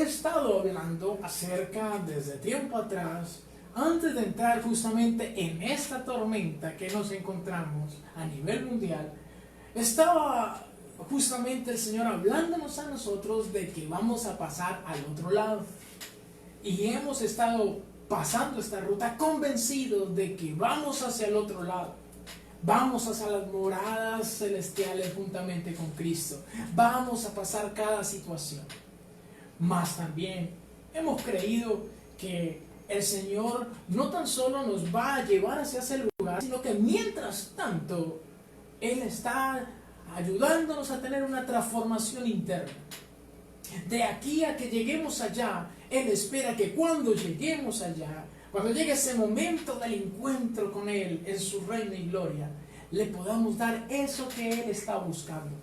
estado hablando acerca desde tiempo atrás, antes de entrar justamente en esta tormenta que nos encontramos a nivel mundial. Estaba justamente el Señor hablándonos a nosotros de que vamos a pasar al otro lado. Y hemos estado pasando esta ruta convencidos de que vamos hacia el otro lado. Vamos hacia las moradas celestiales juntamente con Cristo. Vamos a pasar cada situación. Mas también hemos creído que el Señor no tan solo nos va a llevar hacia ese lugar, sino que mientras tanto Él está ayudándonos a tener una transformación interna. De aquí a que lleguemos allá, Él espera que cuando lleguemos allá, cuando llegue ese momento del encuentro con Él en su reino y gloria, le podamos dar eso que Él está buscando,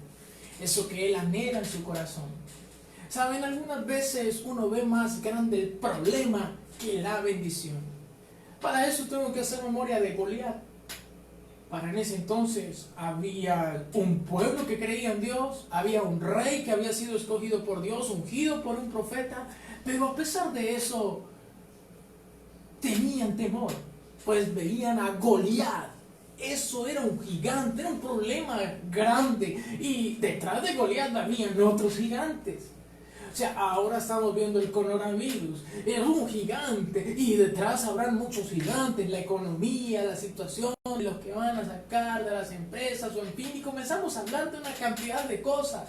eso que Él anhela en su corazón. Saben, algunas veces uno ve más grande el problema que la bendición. Para eso tengo que hacer memoria de Goliat. Para en ese entonces había un pueblo que creía en Dios, había un rey que había sido escogido por Dios, ungido por un profeta, pero a pesar de eso tenían temor, pues veían a Goliat. Eso era un gigante, era un problema grande, y detrás de Goliat habían otros gigantes. O sea, ahora estamos viendo el coronavirus, es un gigante, y detrás habrán muchos gigantes, la economía, la situación, los que van a sacar de las empresas, o en fin, y comenzamos a hablar de una cantidad de cosas.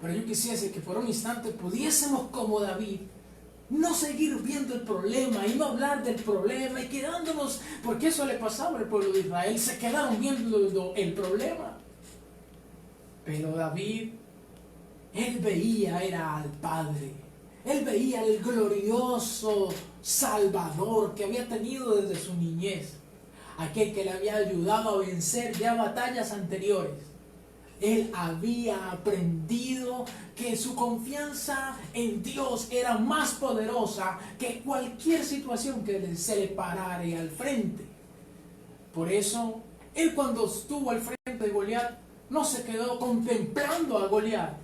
Pero yo quisiese que por un instante pudiésemos, como David, no seguir viendo el problema y no hablar del problema y quedándonos, porque eso le pasaba al pueblo de Israel, se quedaron viendo el problema. Pero David, él veía era al Padre, él veía el glorioso Salvador que había tenido desde su niñez, aquel que le había ayudado a vencer ya batallas anteriores. Él había aprendido que su confianza en Dios era más poderosa que cualquier situación que se le parara al frente. Por eso, él cuando estuvo al frente de Goliat, no se quedó contemplando a Goliat,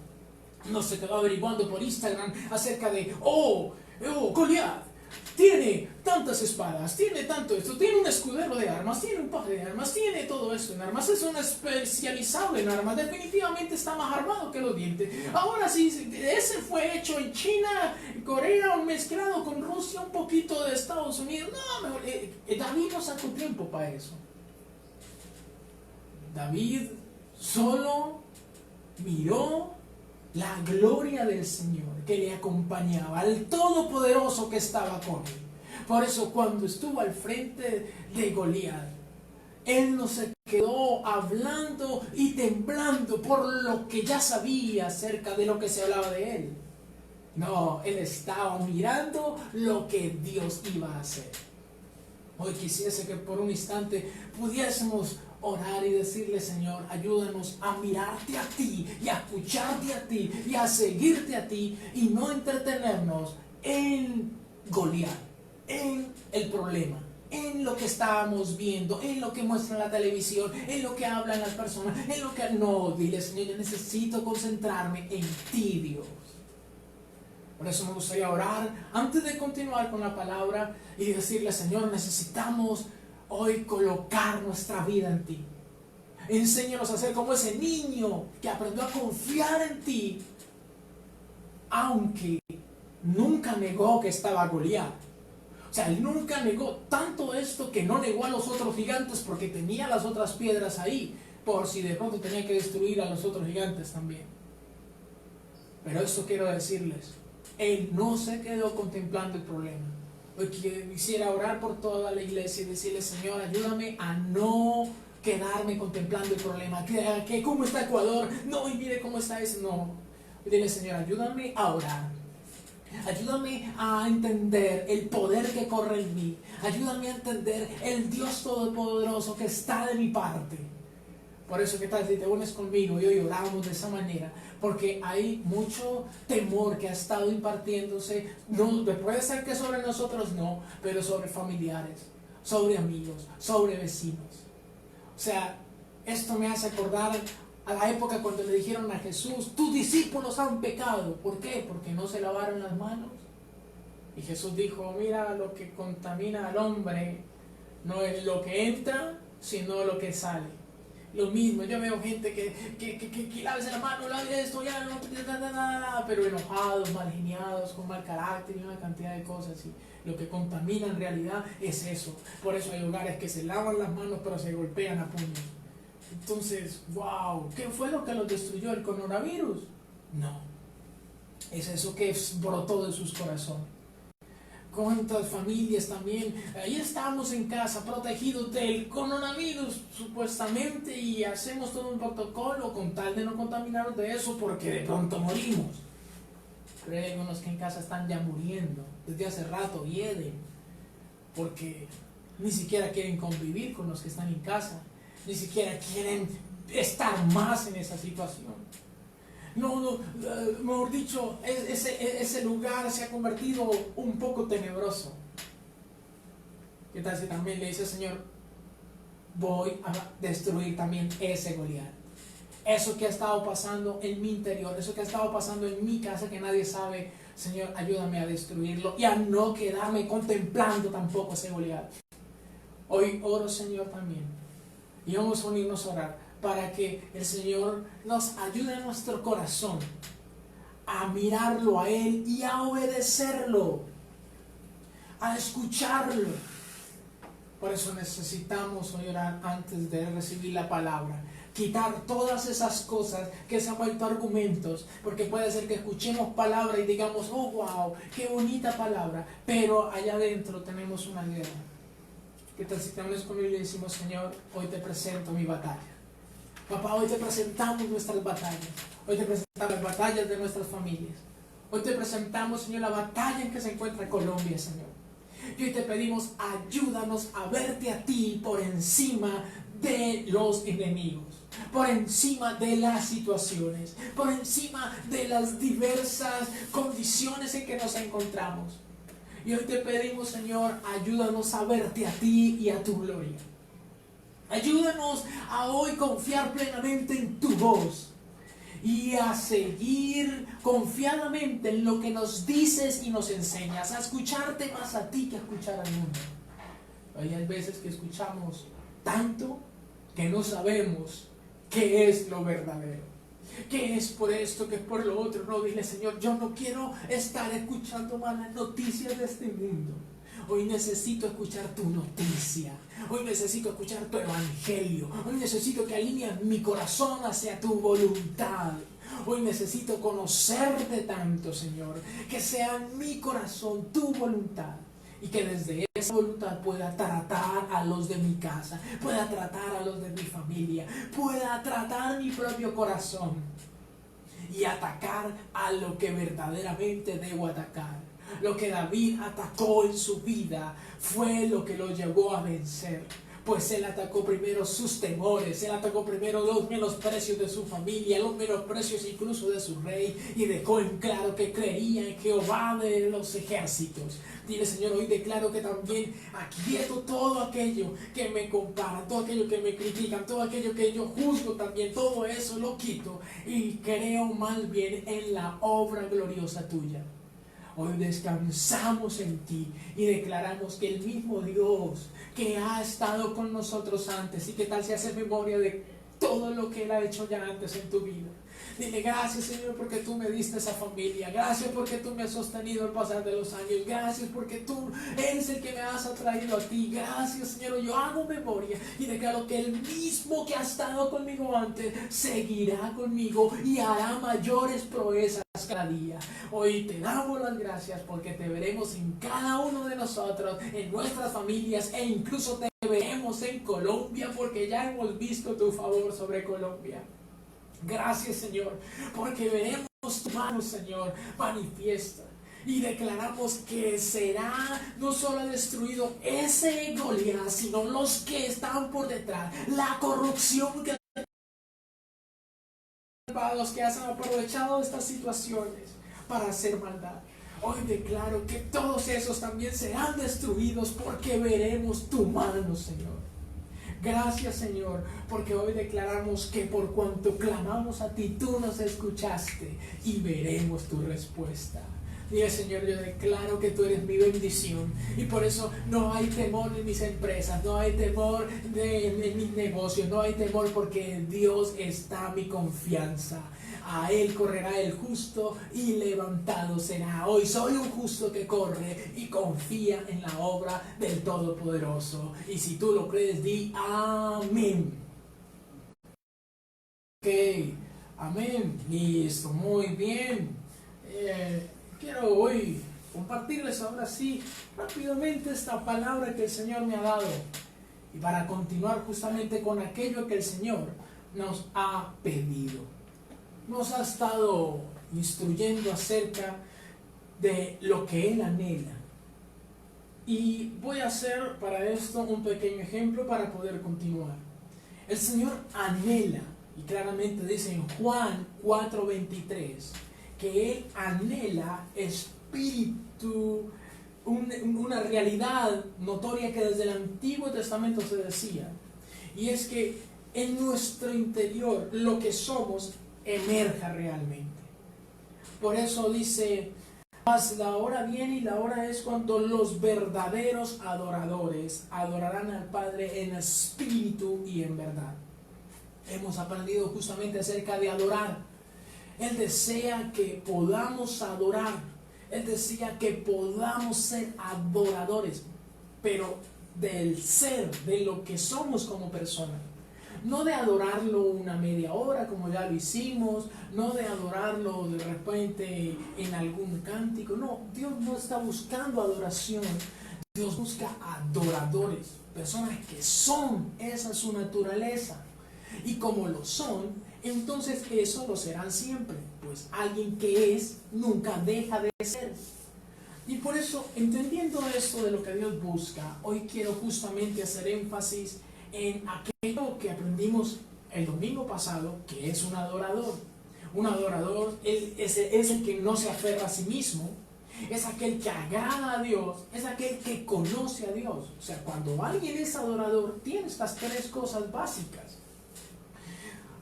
no se quedó averiguando por Instagram acerca de, Goliat tiene tantas espadas, tiene tanto esto, tiene un escudero de armas, tiene un paje de armas, tiene todo esto en armas, es un especializado en armas, definitivamente está más armado que los dientes. Ahora sí, ese fue hecho en China, Corea, mezclado con Rusia, un poquito de Estados Unidos. No, mejor, David no sacó tiempo para eso. David solo miró la gloria del Señor que le acompañaba, al Todopoderoso que estaba con él. Por eso cuando estuvo al frente de Goliat, él no se quedó hablando y temblando por lo que ya sabía acerca de lo que se hablaba de él. No, él estaba mirando lo que Dios iba a hacer. Hoy quisiese que por un instante pudiésemos orar y decirle: Señor, ayúdanos a mirarte a ti y a escucharte a ti y a seguirte a ti, y no entretenernos en Goliat, en el problema, en lo que estábamos viendo, en lo que muestra la televisión, en lo que hablan las personas, en lo que... No, dile: Señor, yo necesito concentrarme en ti, Dios. Por eso me gustaría orar antes de continuar con la palabra y decirle: Señor, necesitamos hoy colocar nuestra vida en ti. Enséñanos a ser como ese niño que aprendió a confiar en ti, aunque nunca negó que estaba Goliat. O sea, él nunca negó tanto esto que no negó a los otros gigantes, porque tenía las otras piedras ahí, por si de pronto tenía que destruir a los otros gigantes también. Pero esto quiero decirles: él no se quedó contemplando el problema. Hoy quisiera orar por toda la iglesia y decirle: Señor, ayúdame a no quedarme contemplando el problema. Que cómo está Ecuador, no, y mire cómo está eso, no. Dile: Señor, ayúdame a orar. Ayúdame a entender el poder que corre en mí. Ayúdame a entender el Dios Todopoderoso que está de mi parte. Por eso, ¿qué tal si te unes conmigo y hoy oramos de esa manera? Porque hay mucho temor que ha estado impartiéndose. No, puede ser que sobre nosotros no, pero sobre familiares, sobre amigos, sobre vecinos. O sea, esto me hace acordar A la época cuando le dijeron a Jesús, tus discípulos han pecado. ¿Por qué? Porque no se lavaron las manos. Y Jesús dijo, mira, lo que contamina al hombre no es lo que entra, sino lo que sale. Lo mismo, yo veo gente que lávese la mano, lave esto, ya no, pero enojados, mal geniados, con mal carácter y una cantidad de cosas. Y lo que contamina en realidad es eso. Por eso hay hogares que se lavan las manos pero se golpean a puños. Entonces, wow, ¿qué fue lo que los destruyó? ¿El coronavirus? No, es eso que brotó de sus corazones. ¿Cuántas familias también? Ahí estamos en casa protegidos del coronavirus supuestamente y hacemos todo un protocolo con tal de no contaminarnos de eso porque de pronto morimos. Pero hay algunos que en casa están ya muriendo, desde hace rato hieden, porque ni siquiera quieren convivir con los que están en casa, ni siquiera quieren estar más en esa situación. Mejor dicho, ese lugar se ha convertido un poco tenebroso. ¿Qué tal si también le dice, Señor, voy a destruir también ese Goliat? Eso que ha estado pasando en mi interior, eso que ha estado pasando en mi casa que nadie sabe, Señor, ayúdame a destruirlo y a no quedarme contemplando tampoco ese Goliat. Hoy oro, Señor, también. Y vamos a unirnos a orar para que el Señor nos ayude en nuestro corazón a mirarlo a Él y a obedecerlo, a escucharlo. Por eso necesitamos orar antes de recibir la palabra. Quitar todas esas cosas que se han vuelto argumentos, porque puede ser que escuchemos palabra y digamos, oh wow, qué bonita palabra, pero allá adentro tenemos una guerra. ¿Qué tal si tenemos conmigo y le decimos, Señor, hoy te presento mi batalla? Papá, hoy te presentamos nuestras batallas. Hoy te presentamos las batallas de nuestras familias. Hoy te presentamos, Señor, la batalla en que se encuentra Colombia, Señor. Y hoy te pedimos, ayúdanos a verte a ti por encima de los enemigos, por encima de las situaciones, por encima de las diversas condiciones en que nos encontramos. Y hoy te pedimos, Señor, ayúdanos a verte a ti y a tu gloria. Ayúdanos a hoy confiar plenamente en tu voz y a seguir confiadamente en lo que nos dices y nos enseñas, a escucharte más a ti que a escuchar al mundo. Hay veces que escuchamos tanto que no sabemos qué es lo verdadero, qué es por esto, qué es por lo otro. No, dile, Señor, yo no quiero estar escuchando malas noticias de este mundo. Hoy necesito escuchar tu noticia. Hoy necesito escuchar tu evangelio. Hoy necesito que alinees mi corazón hacia tu voluntad. Hoy necesito conocerte tanto, Señor, que sea en mi corazón tu voluntad. Y que desde esa voluntad pueda tratar a los de mi casa, pueda tratar a los de mi familia, pueda tratar mi propio corazón y atacar a lo que verdaderamente debo atacar. Lo que David atacó en su vida fue lo que lo llevó a vencer. Pues él atacó primero sus temores, él atacó primero los menosprecios de su familia, los menosprecios incluso de su rey, y dejó en claro que creía en Jehová de los ejércitos. Dile, Señor, hoy declaro que también aquieto todo aquello que me compara, todo aquello que me critican, todo aquello que yo juzgo también, todo eso lo quito y creo más bien en la obra gloriosa tuya. Hoy descansamos en ti y declaramos que el mismo Dios que ha estado con nosotros antes, y que tal si haces memoria de todo lo que Él ha hecho ya antes en tu vida. Dile, gracias, Señor, porque tú me diste esa familia. Gracias porque tú me has sostenido al pasar de los años. Gracias porque tú eres el que me has atraído a ti. Gracias, Señor. Yo hago memoria y declaro que el mismo que ha estado conmigo antes seguirá conmigo y hará mayores proezas cada día. Hoy te damos las gracias porque te veremos en cada uno de nosotros, en nuestras familias, e incluso te veremos en Colombia, porque ya hemos visto tu favor sobre Colombia. Gracias, Señor, porque veremos tu mano, Señor, manifiesta. Y declaramos que será no solo destruido ese Goliat, sino los que están por detrás, la corrupción que los que han aprovechado estas situaciones para hacer maldad. Hoy declaro que todos esos también serán destruidos porque veremos tu mano, Señor. Gracias, Señor, porque hoy declaramos que por cuanto clamamos a ti, tú nos escuchaste y veremos tu respuesta. Dile, Señor, yo declaro que tú eres mi bendición y por eso no hay temor en mis empresas, no hay temor en mis negocios, no hay temor porque en Dios está mi confianza. A Él correrá el justo y levantado será. Hoy soy un justo que corre y confía en la obra del Todopoderoso. Y si tú lo crees, di amén. Ok, amén. Listo, muy bien. Quiero hoy compartirles ahora sí rápidamente esta palabra que el Señor me ha dado. Y para continuar justamente con aquello que el Señor nos ha pedido. Nos ha estado instruyendo acerca de lo que Él anhela. Y voy a hacer para esto un pequeño ejemplo para poder continuar. El Señor anhela, y claramente dice en Juan 4:23, que Él anhela espíritu, una realidad notoria que desde el Antiguo Testamento se decía. Y es que en nuestro interior lo que somos emerja realmente. Por eso dice, mas la hora viene y la hora es cuando los verdaderos adoradores adorarán al Padre en espíritu y en verdad. Hemos aprendido justamente acerca de adorar. Él desea que podamos adorar. Él desea que podamos ser adoradores, pero del ser, de lo que somos como personas. No de adorarlo una media hora como ya lo hicimos, no de adorarlo de repente en algún cántico. No, Dios no está buscando adoración. Dios busca adoradores, personas que son, esa es su naturaleza. Y como lo son, entonces eso lo serán siempre, pues alguien que es nunca deja de ser. Y por eso, entendiendo esto de lo que Dios busca, hoy quiero justamente hacer énfasis en aquello que aprendimos el domingo pasado, que es un adorador. Un adorador es el que no se aferra a sí mismo, es aquel que agrada a Dios, es aquel que conoce a Dios. O sea, cuando alguien es adorador, tiene estas tres cosas básicas.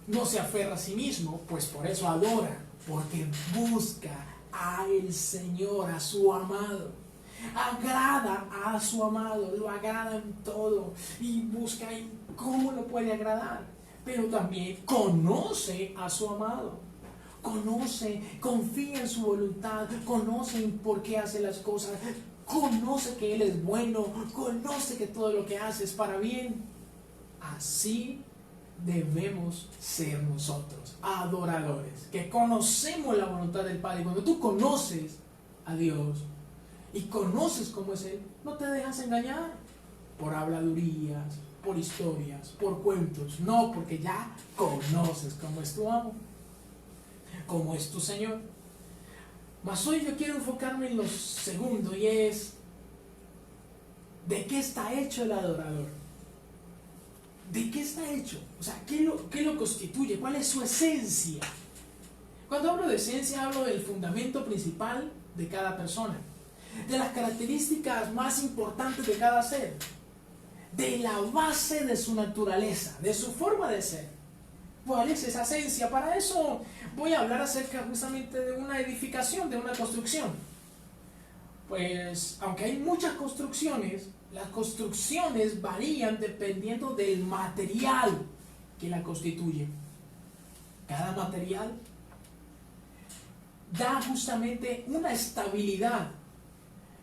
No se aferra a sí mismo, pues por eso adora, porque busca al Señor, a su amado. Agrada a su amado, lo agrada en todo y busca en cómo lo puede agradar. Pero también conoce a su amado. Conoce, confía en su voluntad, conoce por qué hace las cosas, conoce que Él es bueno, conoce que todo lo que hace es para bien. Así debemos ser nosotros, adoradores, que conocemos la voluntad del Padre. Cuando tú conoces a Dios y conoces cómo es Él, no te dejas engañar por habladurías, por historias, por cuentos. No, porque ya conoces cómo es tu amo, cómo es tu Señor. Mas hoy yo quiero enfocarme en lo segundo, y es ¿de qué está hecho el adorador? ¿De qué está hecho? O sea, ¿qué lo constituye? ¿Cuál es su esencia? Cuando hablo de esencia, hablo del fundamento principal de cada persona, de las características más importantes de cada ser, de la base de su naturaleza, de su forma de ser. ¿Cuál es esa esencia? Para eso voy a hablar acerca justamente de una edificación, de una construcción. Pues, aunque hay muchas construcciones, las construcciones varían dependiendo del material que la constituye. Cada material da justamente una estabilidad,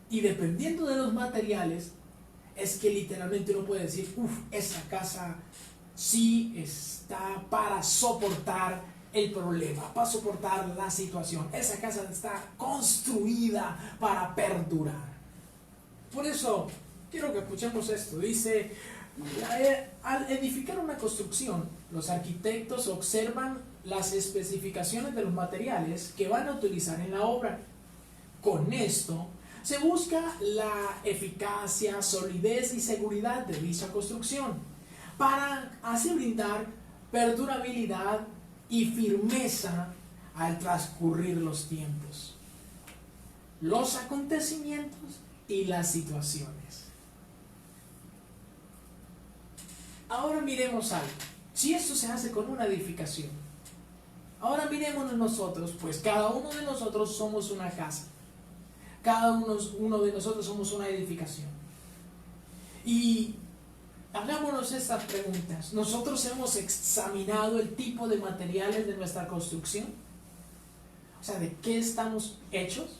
y dependiendo de los materiales es que literalmente uno puede decir, esa casa sí está para soportar el problema, para soportar la situación. Esa casa está construida para perdurar. Por eso quiero que escuchemos esto. Dice, al edificar una construcción, los arquitectos observan las especificaciones de los materiales que van a utilizar en la obra. Con esto se busca la eficacia, solidez y seguridad de dicha construcción, para así brindar perdurabilidad y firmeza al transcurrir los tiempos, los acontecimientos y las situaciones. Ahora miremos algo. Si esto se hace con una edificación, ahora miremos nosotros, pues cada uno de nosotros somos una casa. Cada uno de nosotros somos una edificación. Y hagámonos estas preguntas. ¿Nosotros hemos examinado el tipo de materiales de nuestra construcción? O sea, ¿de qué estamos hechos?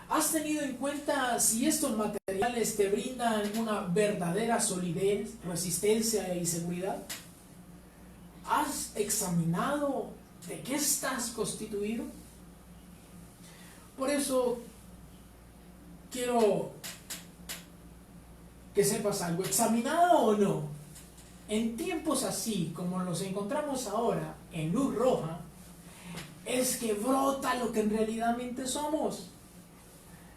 ¿Has tenido en cuenta si estos materiales te brindan una verdadera solidez, resistencia y seguridad? ¿Has examinado de qué estás constituido? Por eso quiero que sepas algo, examinado o no, en tiempos así como los encontramos ahora, en luz roja, es que brota lo que en realidadmente somos.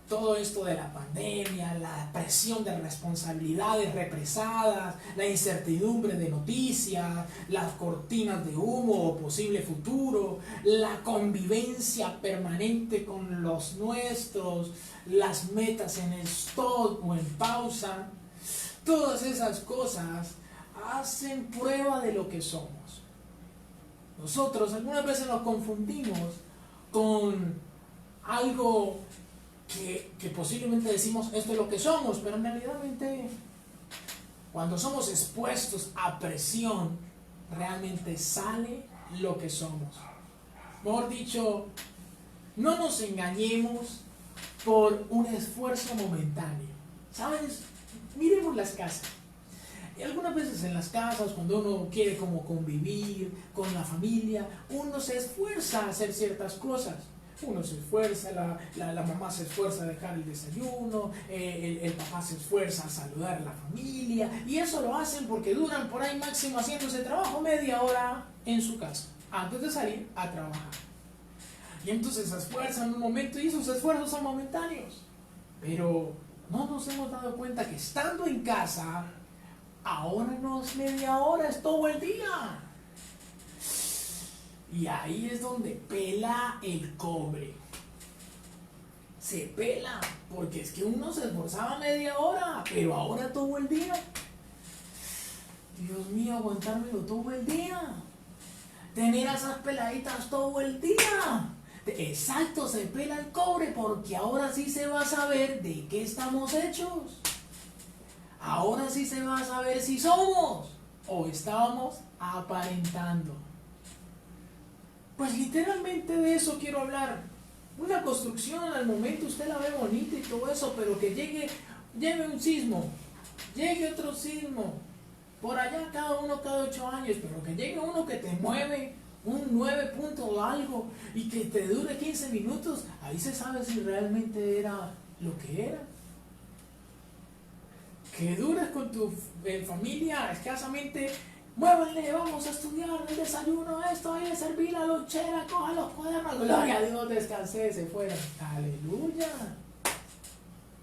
Todo esto de la pandemia, la presión de responsabilidades represadas, la incertidumbre de noticias, las cortinas de humo o posible futuro, la convivencia permanente con los nuestros, las metas en stop o en pausa, todas esas cosas hacen prueba de lo que somos. Nosotros algunas veces nos confundimos con algo que posiblemente decimos esto es lo que somos, pero en realidad cuando somos expuestos a presión, realmente sale lo que somos. Mejor dicho, no nos engañemos por un esfuerzo momentáneo. ¿Sabes? Miremos las casas. Y algunas veces en las casas, cuando uno quiere como convivir con la familia, uno se esfuerza a hacer ciertas cosas. Uno se esfuerza, la mamá se esfuerza a dejar el desayuno, el papá se esfuerza a saludar a la familia, y eso lo hacen porque duran por ahí máximo haciendo ese trabajo media hora en su casa, antes de salir a trabajar. Y entonces se esfuerzan un momento y esos esfuerzos son momentáneos. Pero no nos hemos dado cuenta que estando en casa, ahora no es media hora, es todo el día. Y ahí es donde pela el cobre. Se pela, porque es que uno se esforzaba media hora, pero ahora todo el día. Dios mío, aguantármelo todo el día. Tener a esas peladitas todo el día. Exacto, se pela el cobre, porque ahora sí se va a saber de qué estamos hechos. Ahora sí se va a saber si somos o estábamos aparentando. Pues literalmente de eso quiero hablar. Una construcción al momento usted la ve bonita y todo eso, pero que llegue un sismo, llegue otro sismo, por allá cada 8 años, pero que llegue uno que te mueve un 9 punto algo y que te dure 15 minutos, ahí se sabe si realmente era lo que era. Que dures con tu familia escasamente. Muévanle, vamos a estudiar el desayuno, esto, hay que servir la lonchera, coja los cuadernos, gloria a Dios, descansé, se fueron. Aleluya.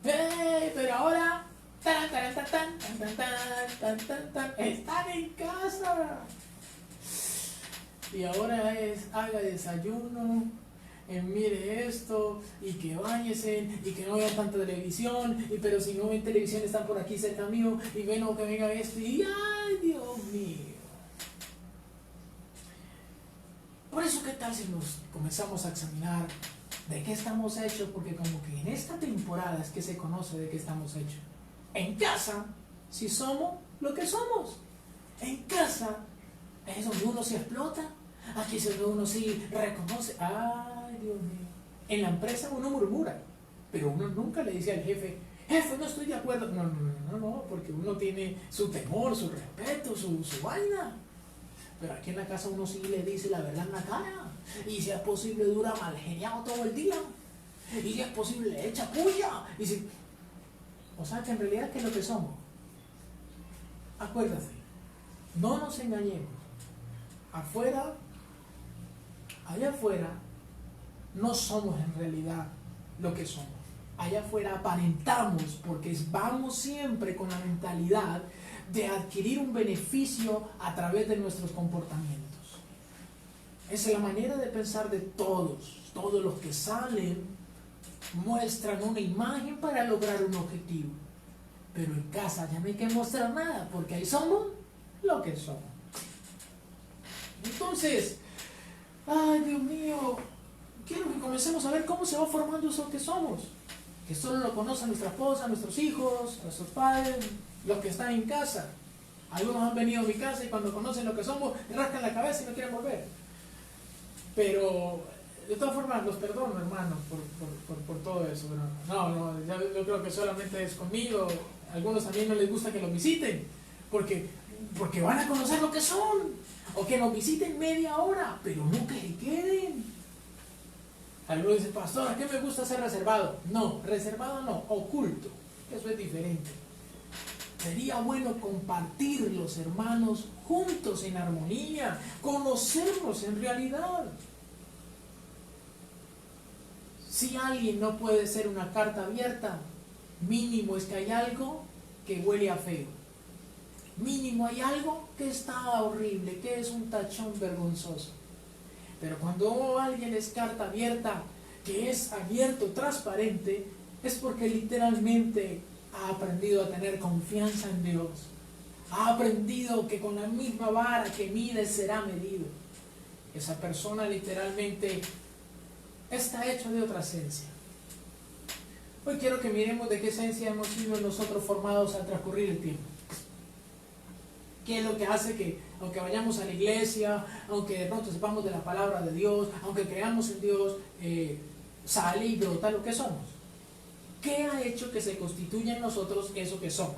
Pero ahora, están en casa. Y ahora haga desayuno, mire esto, y que báñese, y que no vean tanta televisión, pero si no ven televisión están por aquí cerca mío, y ven que venga esto, y ¡ay, Dios mío! Por eso, ¿qué tal si nos comenzamos a examinar de qué estamos hechos? Porque como que en esta temporada es que se conoce de qué estamos hechos. En casa, si somos lo que somos. En casa es donde uno se explota. Aquí es donde uno sí reconoce. ¡Ay, Dios mío! En la empresa uno murmura, pero uno nunca le dice al jefe, jefe, no estoy de acuerdo. No, porque uno tiene su temor, su respeto, su vaina. Pero aquí en la casa uno sí le dice la verdad en la cara. Y si es posible dura mal geniado todo el día. Y si es posible le echa puya. O sea que en realidad, ¿qué es lo que somos? Acuérdate, no nos engañemos. Allá afuera, no somos en realidad lo que somos. Allá afuera aparentamos porque vamos siempre con la mentalidad de adquirir un beneficio a través de nuestros comportamientos. Esa es la manera de pensar de todos. Todos los que salen muestran una imagen para lograr un objetivo. Pero en casa ya no hay que mostrar nada, porque ahí somos lo que somos. Entonces, ay Dios mío, quiero que comencemos a ver cómo se va formando eso que somos. Que solo lo conocen nuestra esposa, nuestros hijos, nuestros padres, los que están en casa. Algunos han venido a mi casa y cuando conocen lo que somos, rascan la cabeza y no quieren volver. Pero, de todas formas, los perdono, hermano, por todo eso. Pero no, yo creo que solamente es conmigo. A algunos también no les gusta que los visiten, porque van a conocer lo que son. O que nos visiten media hora, pero no que se queden. Algunos dicen, pastor, ¿a qué me gusta ser reservado? No, reservado no, oculto. Eso es diferente. Sería bueno compartir los hermanos juntos en armonía, conocernos en realidad. Si alguien no puede ser una carta abierta, mínimo es que hay algo que huele a feo. Mínimo hay algo que está horrible, que es un tachón vergonzoso. Pero cuando alguien es carta abierta, que es abierto, transparente, es porque literalmente ha aprendido a tener confianza en Dios. Ha aprendido que con la misma vara que mide será medido. Esa persona literalmente está hecho de otra esencia. Hoy quiero que miremos de qué esencia hemos sido nosotros formados al transcurrir el tiempo. ¿Qué es lo que hace que, aunque vayamos a la iglesia, aunque de pronto sepamos de la palabra de Dios, aunque creamos en Dios, sale y brota lo que somos? ¿Qué ha hecho que se constituya en nosotros eso que somos?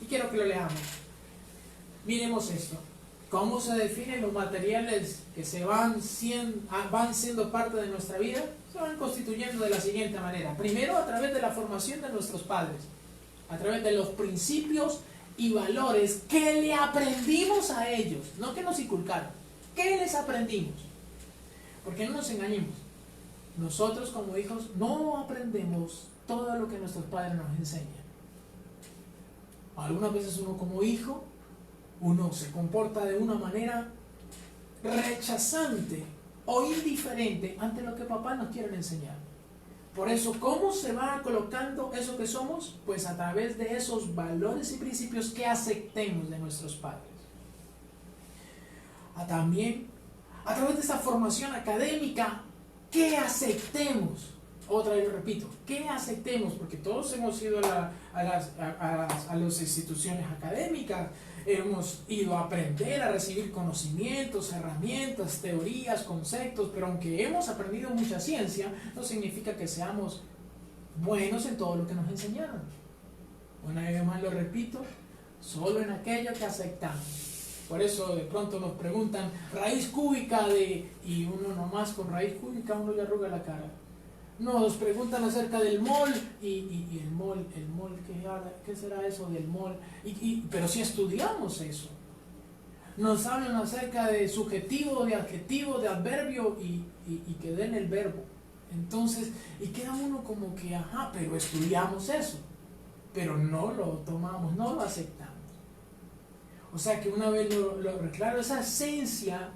Y quiero que lo leamos. Miremos esto. ¿Cómo se definen los materiales que van siendo parte de nuestra vida? Se van constituyendo de la siguiente manera. Primero, a través de la formación de nuestros padres, a través de los principios y valores que le aprendimos a ellos, no que nos inculcaron, ¿qué les aprendimos? Porque no nos engañemos, nosotros como hijos no aprendemos todo lo que nuestros padres nos enseñan. Algunas veces uno como hijo, uno se comporta de una manera rechazante o indiferente ante lo que papá nos quieren enseñar. Por eso, ¿cómo se va colocando eso que somos? Pues a través de esos valores y principios que aceptemos de nuestros padres. También, a través de esa formación académica, que aceptemos. Otra vez lo repito, que aceptemos, porque todos hemos ido a las instituciones académicas, hemos ido a aprender, a recibir conocimientos, herramientas, teorías, conceptos, pero aunque hemos aprendido mucha ciencia, no significa que seamos buenos en todo lo que nos enseñaron. Una vez más lo repito, solo en aquello que aceptamos. Por eso de pronto nos preguntan raíz cúbica y uno nomás con raíz cúbica uno le arruga la cara. Nos preguntan acerca del mol y el mol, ¿qué será eso del mol? Pero si estudiamos eso, nos hablan acerca de subjetivo, de adjetivo, de adverbio y que den el verbo. Entonces, y queda uno como que, pero estudiamos eso, pero no lo tomamos, no lo aceptamos. O sea que una vez lo reclaro, esa esencia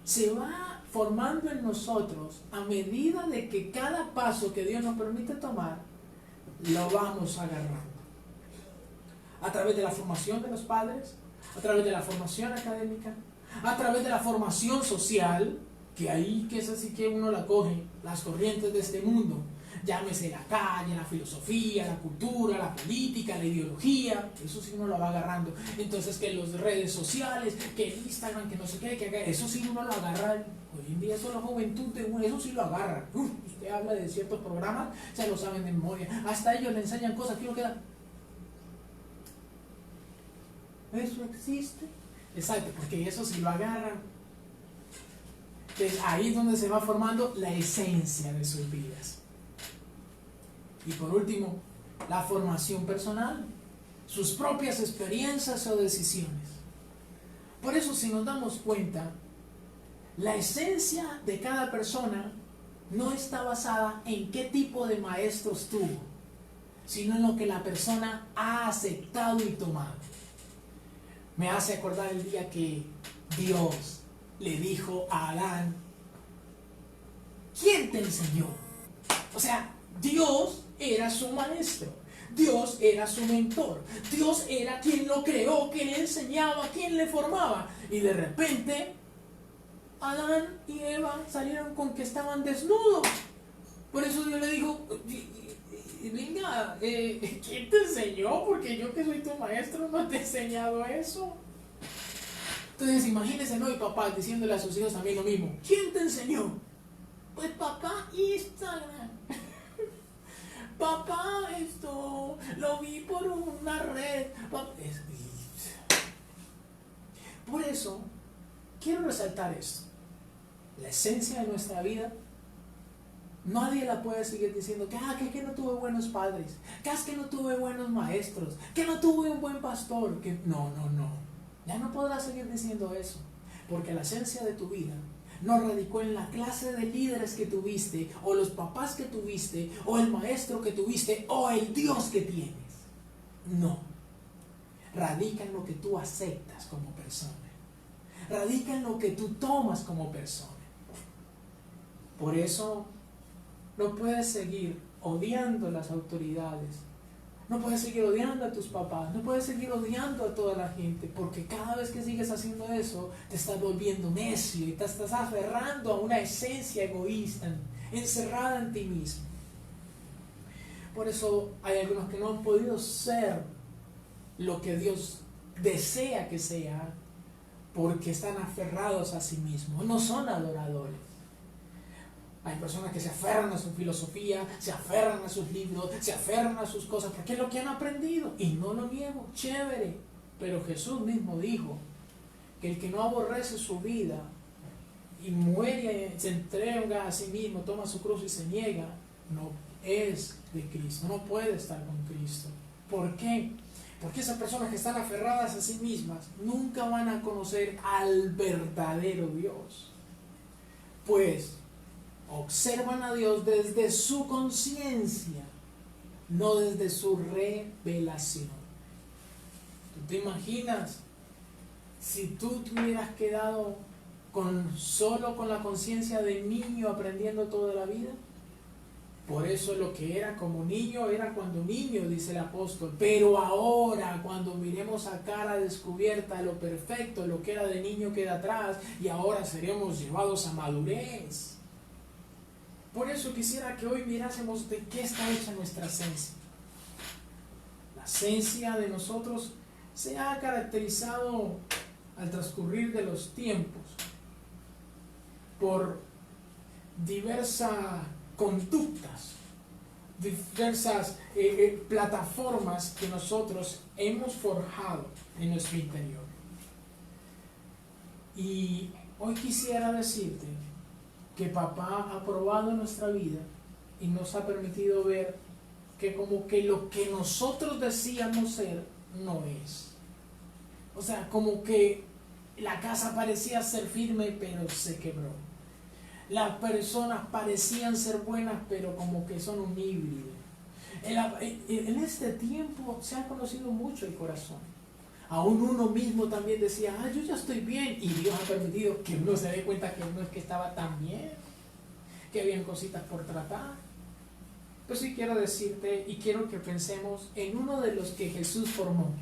se va formando en nosotros a medida de que cada paso que Dios nos permite tomar, lo vamos agarrando. A través de la formación de los padres, a través de la formación académica, a través de la formación social, que es así que uno la coge, las corrientes de este mundo, llámese la calle, la filosofía, la cultura, la política, la ideología, eso sí uno lo va agarrando. Entonces que las redes sociales, que el Instagram, que no sé qué, que eso sí uno lo agarra. Hoy en día eso la juventud de uno, eso sí lo agarra. Usted habla de ciertos programas, se lo saben de memoria. Hasta ellos le enseñan cosas que uno queda. ¿Eso existe? Exacto, porque eso sí lo agarran. Entonces ahí es donde se va formando la esencia de sus vidas. Y por último, la formación personal, sus propias experiencias o decisiones. Por eso, si nos damos cuenta, la esencia de cada persona no está basada en qué tipo de maestros tuvo, sino en lo que la persona ha aceptado y tomado. Me hace acordar el día que Dios le dijo a Adán, ¿quién te enseñó? O sea, Dios era su maestro. Dios era su mentor. Dios era quien lo creó, quien le enseñaba, quien le formaba. Y de repente, Adán y Eva salieron con que estaban desnudos. Por eso Dios le dijo, venga, ¿quién te enseñó? Porque yo que soy tu maestro no te he enseñado eso. Entonces imagínense, ¿no? Y papá diciéndole a sus hijos también lo mismo. ¿Quién te enseñó? Pues papá, Instagram. Papá, esto lo vi por una red. Por eso quiero resaltar esto. La esencia de nuestra vida, nadie la puede seguir diciendo que no tuve buenos padres, que no tuve buenos maestros, que no tuve un buen pastor, que no. Ya no podrás seguir diciendo eso, porque la esencia de tu vida no radicó en la clase de líderes que tuviste, o los papás que tuviste, o el maestro que tuviste, o el Dios que tienes. No. Radica en lo que tú aceptas como persona. Radica en lo que tú tomas como persona. Por eso no puedes seguir odiando a las autoridades. No puedes seguir odiando a tus papás. No puedes seguir odiando a toda la gente. Porque cada vez que sigues haciendo eso, te estás volviendo necio y te estás aferrando a una esencia egoísta, encerrada en ti mismo. Por eso hay algunos que no han podido ser lo que Dios desea que sea, porque están aferrados a sí mismos. No son adoradores. Hay personas que se aferran a su filosofía, se aferran a sus libros, se aferran a sus cosas, porque es lo que han aprendido. Y no lo niego, chévere. Pero Jesús mismo dijo que el que no aborrece su vida y muere, se entrega a sí mismo, toma su cruz y se niega, no es de Cristo, no puede estar con Cristo. ¿Por qué? Porque esas personas que están aferradas a sí mismas nunca van a conocer al verdadero Dios. Pues observan a Dios desde su conciencia, no desde su revelación. ¿Tú te imaginas si tú te hubieras quedado solo con la conciencia de niño aprendiendo toda la vida? Por eso lo que era como niño era cuando niño, dice el apóstol. Pero ahora, cuando miremos a cara descubierta lo perfecto, lo que era de niño queda atrás y ahora seremos llevados a madurez. Por eso quisiera que hoy mirásemos de qué está hecha nuestra esencia. La esencia de nosotros se ha caracterizado al transcurrir de los tiempos por diversas conductas, diversas plataformas que nosotros hemos forjado en nuestro interior. Y hoy quisiera decirte que papá ha probado nuestra vida y nos ha permitido ver que como que lo que nosotros decíamos ser no es. O sea, como que la casa parecía ser firme pero se quebró. Las personas parecían ser buenas pero como que son un híbrido. En este tiempo se ha conocido mucho el corazón. Aún uno mismo también decía, yo ya estoy bien, y Dios ha permitido que uno se dé cuenta que no es que estaba tan bien, que habían cositas por tratar. Pues sí quiero decirte y quiero que pensemos en uno de los que Jesús formó.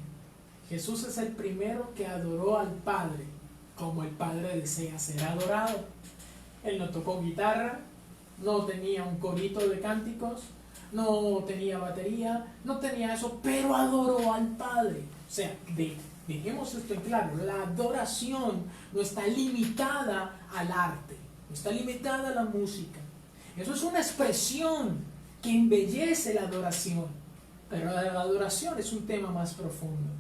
Jesús es el primero que adoró al Padre como el Padre desea ser adorado. Él no tocó guitarra, no tenía un corito de cánticos, no tenía batería, no tenía eso, pero adoró al Padre. O sea, dejemos esto en claro, la adoración no está limitada al arte, no está limitada a la música. Eso es una expresión que embellece la adoración, pero la adoración es un tema más profundo.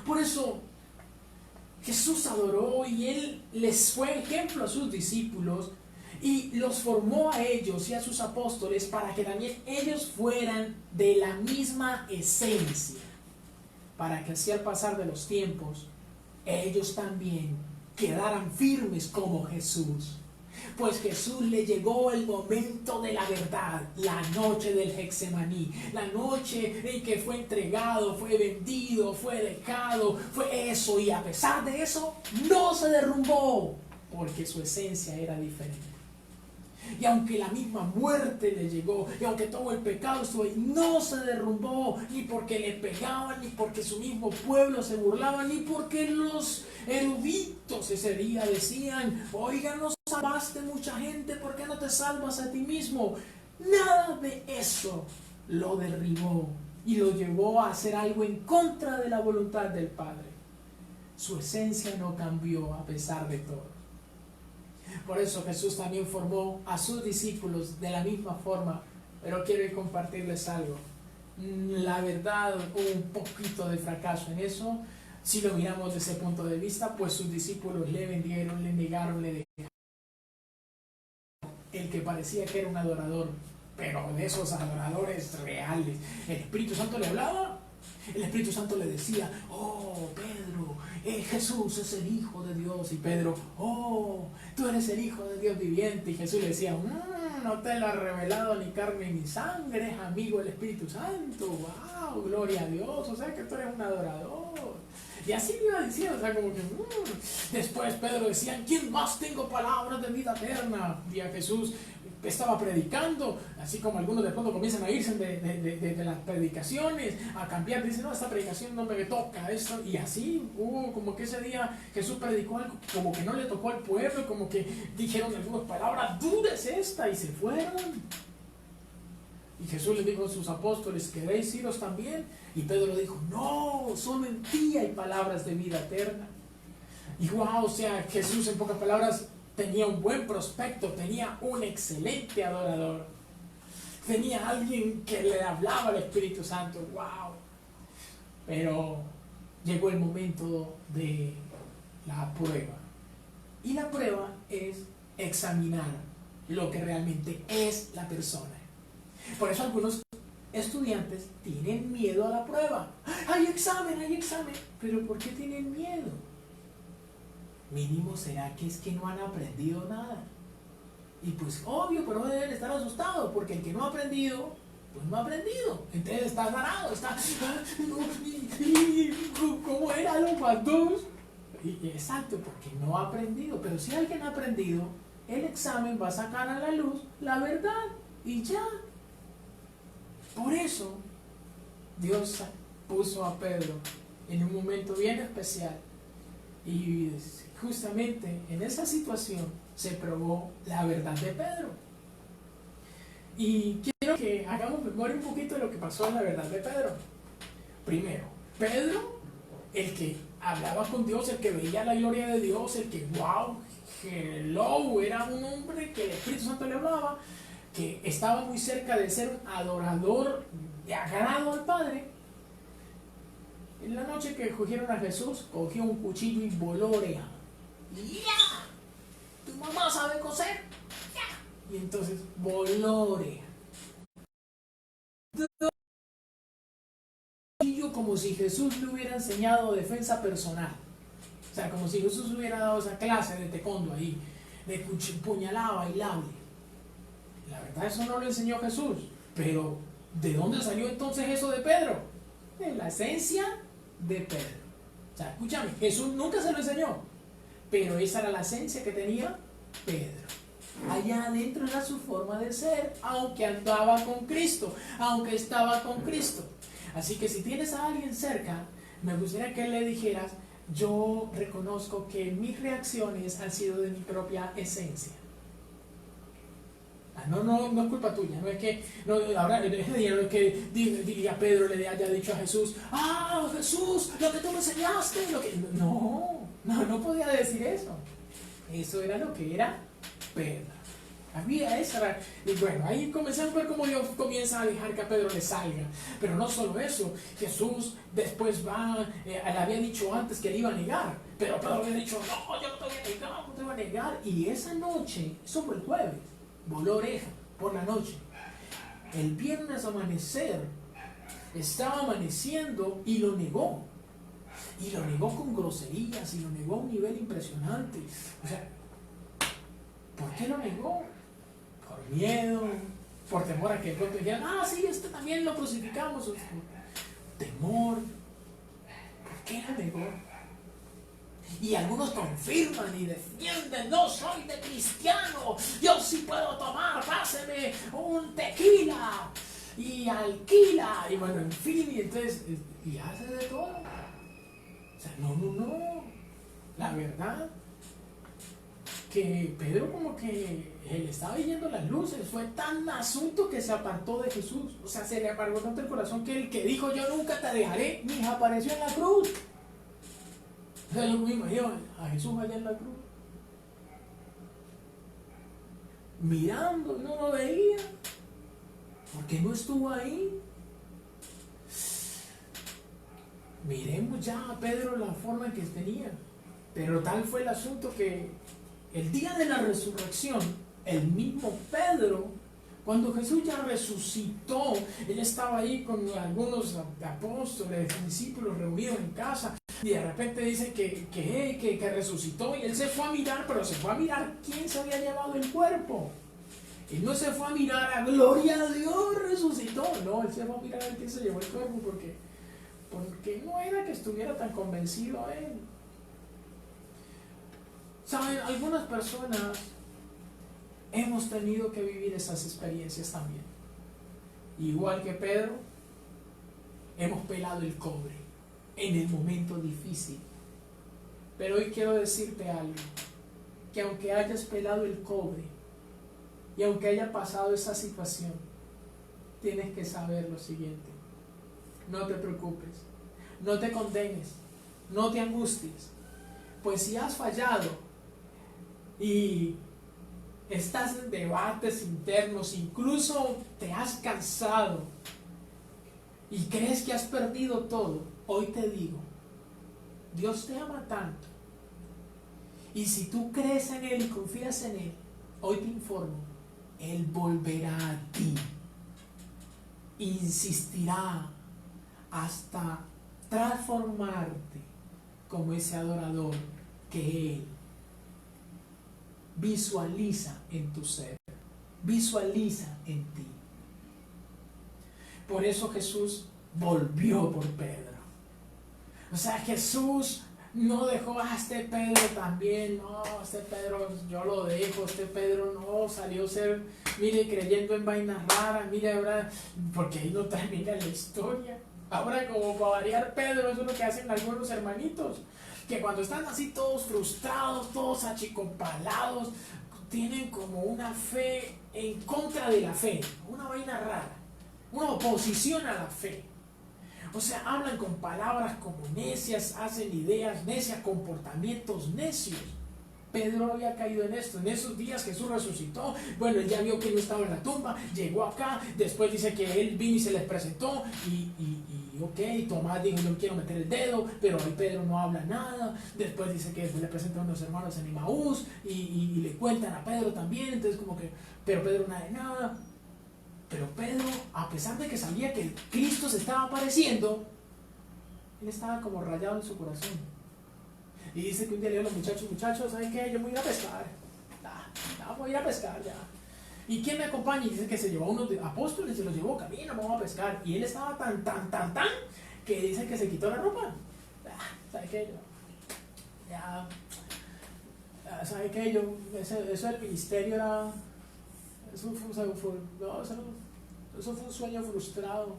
Por eso Jesús adoró y Él les fue ejemplo a sus discípulos y los formó a ellos y a sus apóstoles para que también ellos fueran de la misma esencia, para que así al pasar de los tiempos ellos también quedaran firmes como Jesús. Pues Jesús le llegó el momento de la verdad, la noche del Getsemaní, la noche en que fue entregado, fue vendido, fue dejado, fue eso, y a pesar de eso no se derrumbó, porque su esencia era diferente. Y aunque la misma muerte le llegó, y aunque todo el pecado estuvo ahí, no se derrumbó, ni porque le pegaban, ni porque su mismo pueblo se burlaba, ni porque los eruditos ese día decían, oiga, no salvaste mucha gente, ¿por qué no te salvas a ti mismo? Nada de eso lo derribó y lo llevó a hacer algo en contra de la voluntad del Padre. Su esencia no cambió a pesar de todo. Por eso Jesús también formó a sus discípulos de la misma forma. Pero quiero compartirles algo. La verdad, hubo un poquito de fracaso en eso. Si lo miramos desde ese punto de vista, pues sus discípulos le vendieron, le negaron, le dejaron. El que parecía que era un adorador, pero de esos adoradores reales. El Espíritu Santo le hablaba. El Espíritu Santo le decía, oh Pedro, Jesús es el Hijo de Dios. Y Pedro, oh, tú eres el Hijo de Dios viviente. Y Jesús le decía, no te lo ha revelado ni carne ni sangre, es amigo del Espíritu Santo. Wow, gloria a Dios, o sea que tú eres un adorador. Y así le iba diciendo, o sea, como que después Pedro decía, ¿quién más tengo palabras de vida eterna? Y a Jesús estaba predicando, así como algunos de pronto comienzan a irse de las predicaciones, a cambiar, dicen, no, esta predicación no me toca, esto, y así hubo como que ese día Jesús predicó algo, como que no le tocó al pueblo, como que dijeron algunas palabras, dudes esta, y se fueron. Y Jesús les dijo a sus apóstoles, ¿queréis iros también? Y Pedro dijo, no, solo en ti hay palabras de vida eterna. Y wow, o sea, Jesús en pocas palabras tenía un buen prospecto, tenía un excelente adorador, tenía alguien que le hablaba al Espíritu Santo, wow. Pero llegó el momento de la prueba. Y la prueba es examinar lo que realmente es la persona. Por eso algunos estudiantes tienen miedo a la prueba. Hay examen, pero ¿por qué tienen miedo? Mínimo será que es que no han aprendido nada. Y pues obvio, pero no deben estar asustados, porque el que no ha aprendido, pues no ha aprendido. Entonces está ganado, está... ¿Cómo era lo más dos? Exacto, porque no ha aprendido. Pero si alguien ha aprendido, el examen va a sacar a la luz la verdad y ya. Por eso Dios puso a Pedro en un momento bien especial. Y justamente en esa situación se probó la verdad de Pedro. Y quiero que hagamos memoria un poquito de lo que pasó en la verdad de Pedro. Primero, Pedro, el que hablaba con Dios, el que veía la gloria de Dios, el que, wow, hello, era un hombre que el Espíritu Santo le hablaba, que estaba muy cerca de ser un adorador de agrado al Padre. En la noche que cogieron a Jesús, cogió un cuchillo y voló oreja. ¡Ya! ¿Tu mamá sabe coser? ¡Ya! Y entonces voló oreja. Como si Jesús le hubiera enseñado defensa personal. O sea, como si Jesús hubiera dado esa clase de taekwondo ahí, de puñalada bailable. La verdad, eso no lo enseñó Jesús. Pero, ¿de dónde salió entonces eso de Pedro? De la esencia de Pedro. O sea, escúchame, Jesús nunca se lo enseñó, pero esa era la esencia que tenía Pedro. Allá adentro era su forma de ser, aunque andaba con Cristo, aunque estaba con Cristo. Así que si tienes a alguien cerca, me gustaría que le dijeras, yo reconozco que mis reacciones han sido de mi propia esencia. No es culpa tuya, no es que ahora ese día no es que diga Pedro le haya dicho a Jesús, Jesús, lo que tú me enseñaste, no podía decir eso. Eso era lo que era Pedro. Había esa, y bueno, ahí comenzamos a ver cómo Dios comienza a dejar que a Pedro le salga. Pero no solo eso, Jesús después le había dicho antes que le iba a negar, pero Pedro había dicho, no, yo no te voy a negar, no te voy a negar. Y esa noche, eso fue el jueves, voló oreja por la noche. El viernes amanecer, estaba amaneciendo y lo negó. Y lo negó con groserías, y lo negó a un nivel impresionante. O sea, ¿por qué lo negó? Por miedo, por temor a que el pronto dijeran, sí, este también lo crucificamos. Temor. ¿Por qué lo negó? Y algunos confirman y defienden, no soy de cristiano, yo sí puedo tomar, páseme un tequila y alquila, y bueno, en fin, y entonces, y hace de todo. O sea, no, la verdad que Pedro como que le estaba yendo las luces, fue tan asunto que se apartó de Jesús, o sea, se le amargó tanto el corazón que el que dijo yo nunca te dejaré, ni apareció en la cruz. O sea, yo me imagino a Jesús allá en la cruz, mirando, no lo veía, porque no estuvo ahí. Miremos ya a Pedro la forma en que tenía, pero tal fue el asunto que el día de la resurrección, el mismo Pedro, cuando Jesús ya resucitó, él estaba ahí con algunos apóstoles, discípulos reunidos en casa, y de repente dice que resucitó, y él se fue a mirar, pero se fue a mirar quién se había llevado el cuerpo. Él no se fue a mirar a gloria a Dios, resucitó. No, él se fue a mirar a quién se llevó el cuerpo, porque no era que estuviera tan convencido él. Saben, algunas personas hemos tenido que vivir esas experiencias también. Igual que Pedro, hemos pelado el cobre en el momento difícil. Pero hoy quiero decirte algo, que aunque hayas pelado el cobre y aunque haya pasado esa situación, tienes que saber lo siguiente: no te preocupes, no te condenes, no te angusties, pues si has fallado y estás en debates internos, incluso te has cansado y crees que has perdido todo, hoy te digo, Dios te ama tanto, y si tú crees en Él y confías en Él, hoy te informo, Él volverá a ti, insistirá hasta transformarte como ese adorador que Él visualiza en tu ser, visualiza en ti. Por eso Jesús volvió por Pedro. O sea, Jesús no dejó a este Pedro también, no, este Pedro yo lo dejo, este Pedro no, salió a ser, mire, creyendo en vainas raras, mire ahora, porque ahí no termina la historia. Ahora, como para variar, Pedro, eso es lo que hacen algunos hermanitos, que cuando están así todos frustrados, todos achicopalados, tienen como una fe en contra de la fe, una vaina rara, una oposición a la fe. O sea, hablan con palabras como necias, hacen ideas necias, comportamientos necios. Pedro había caído en esto. En esos días Jesús resucitó. Bueno, él ya vio que no estaba en la tumba, llegó acá, después dice que él vino y se les presentó ok, Tomás dijo yo quiero meter el dedo, pero ahí Pedro no habla nada. Después dice que después le presentan a unos hermanos en Emaús y le cuentan a Pedro también, entonces como que, pero Pedro nada de nada. Pero Pedro, a pesar de que sabía que Cristo se estaba apareciendo, él estaba como rayado en su corazón. Y dice que un día le dijo a los muchachos, ¿saben qué? Yo voy a ir a pescar. Voy a ir a pescar ya. ¿Y quién me acompaña? Y dice que se llevó a unos apóstoles, se los llevó, camino, vamos a pescar. Y él estaba tan, que dice que se quitó la ropa. ¿Sabes qué? ¿Sabes qué? Eso del ministerio era... Eso fue un sueño frustrado.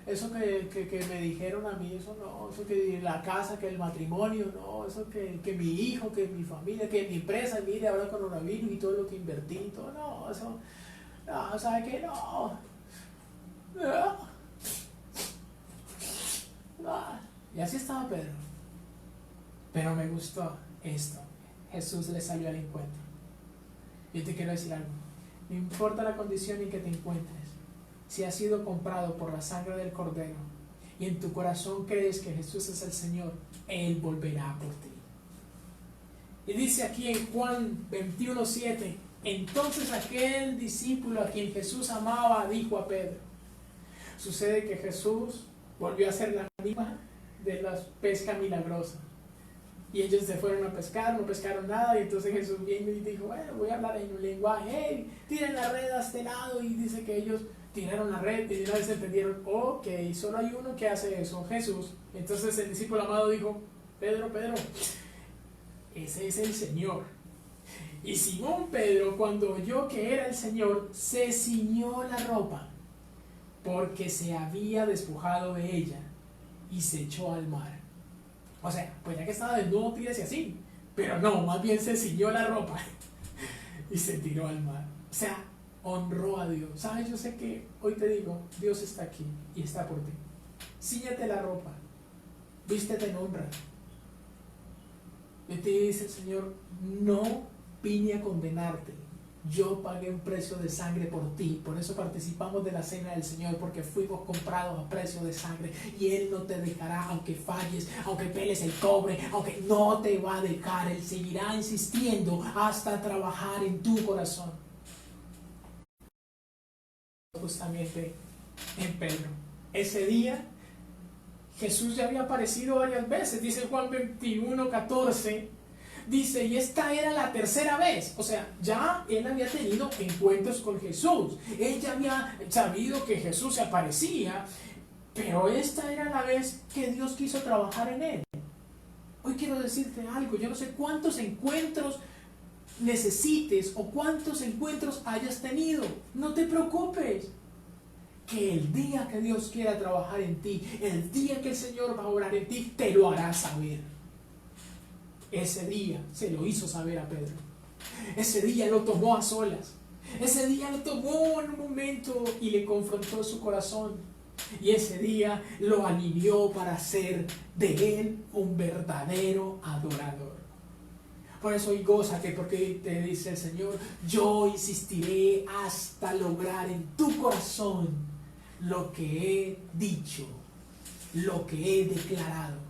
Eso que me dijeron a mí, eso no, eso que la casa, que el matrimonio, no, eso que mi hijo, que mi familia, que mi empresa, mire ahora coronavirus y todo lo que invertí y todo, no, eso, no, ¿sabe qué? No. Y así estaba Pedro. Pero me gustó esto. Jesús le salió al encuentro. Yo te quiero decir algo. No importa la condición en que te encuentres, si has sido comprado por la sangre del Cordero y en tu corazón crees que Jesús es el Señor, Él volverá por ti. Y dice aquí en Juan 21:7, entonces aquel discípulo a quien Jesús amaba dijo a Pedro. Sucede que Jesús volvió a hacer la misma de la pesca milagrosa. Y ellos se fueron a pescar, no pescaron nada, y entonces Jesús vino y dijo, bueno, voy a hablar en un lenguaje, hey, tiren la red a este lado, y dice que ellos tiraron la red y de una vez entendieron, ok, solo hay uno que hace eso, Jesús. Entonces el discípulo amado dijo, Pedro, ese es el Señor. Y Simón Pedro, cuando oyó que era el Señor, se ciñó la ropa, porque se había despojado de ella, y se echó al mar. O sea, pues ya que estaba desnudo, tírese así. Pero no, más bien se ciñó la ropa y se tiró al mar. O sea, honró a Dios. ¿Sabes? Yo sé que hoy te digo, Dios está aquí y está por ti. Cíñate la ropa, vístete en honra. Y te dice el Señor, no vine a condenarte. Yo pagué un precio de sangre por ti. Por eso participamos de la cena del Señor, porque fuimos comprados a precio de sangre. Y Él no te dejará, aunque falles, aunque peles el cobre, aunque no te va a dejar. Él seguirá insistiendo hasta trabajar en tu corazón. Justamente en Pedro. Ese día Jesús ya había aparecido varias veces. Dice Juan 21:14. Dice, y esta era la tercera vez. O sea, ya él había tenido encuentros con Jesús. Él ya había sabido que Jesús se aparecía. Pero esta era la vez que Dios quiso trabajar en él. Hoy quiero decirte algo. Yo no sé cuántos encuentros necesites o cuántos encuentros hayas tenido. No te preocupes. Que el día que Dios quiera trabajar en ti, el día que el Señor va a obrar en ti, te lo hará saber. Ese día se lo hizo saber a Pedro. Ese día lo tomó a solas. Ese día lo tomó en un momento y le confrontó su corazón. Y ese día lo alivió para hacer de él un verdadero adorador. Por eso hoy gózate, porque te dice el Señor, yo insistiré hasta lograr en tu corazón lo que he dicho, lo que he declarado.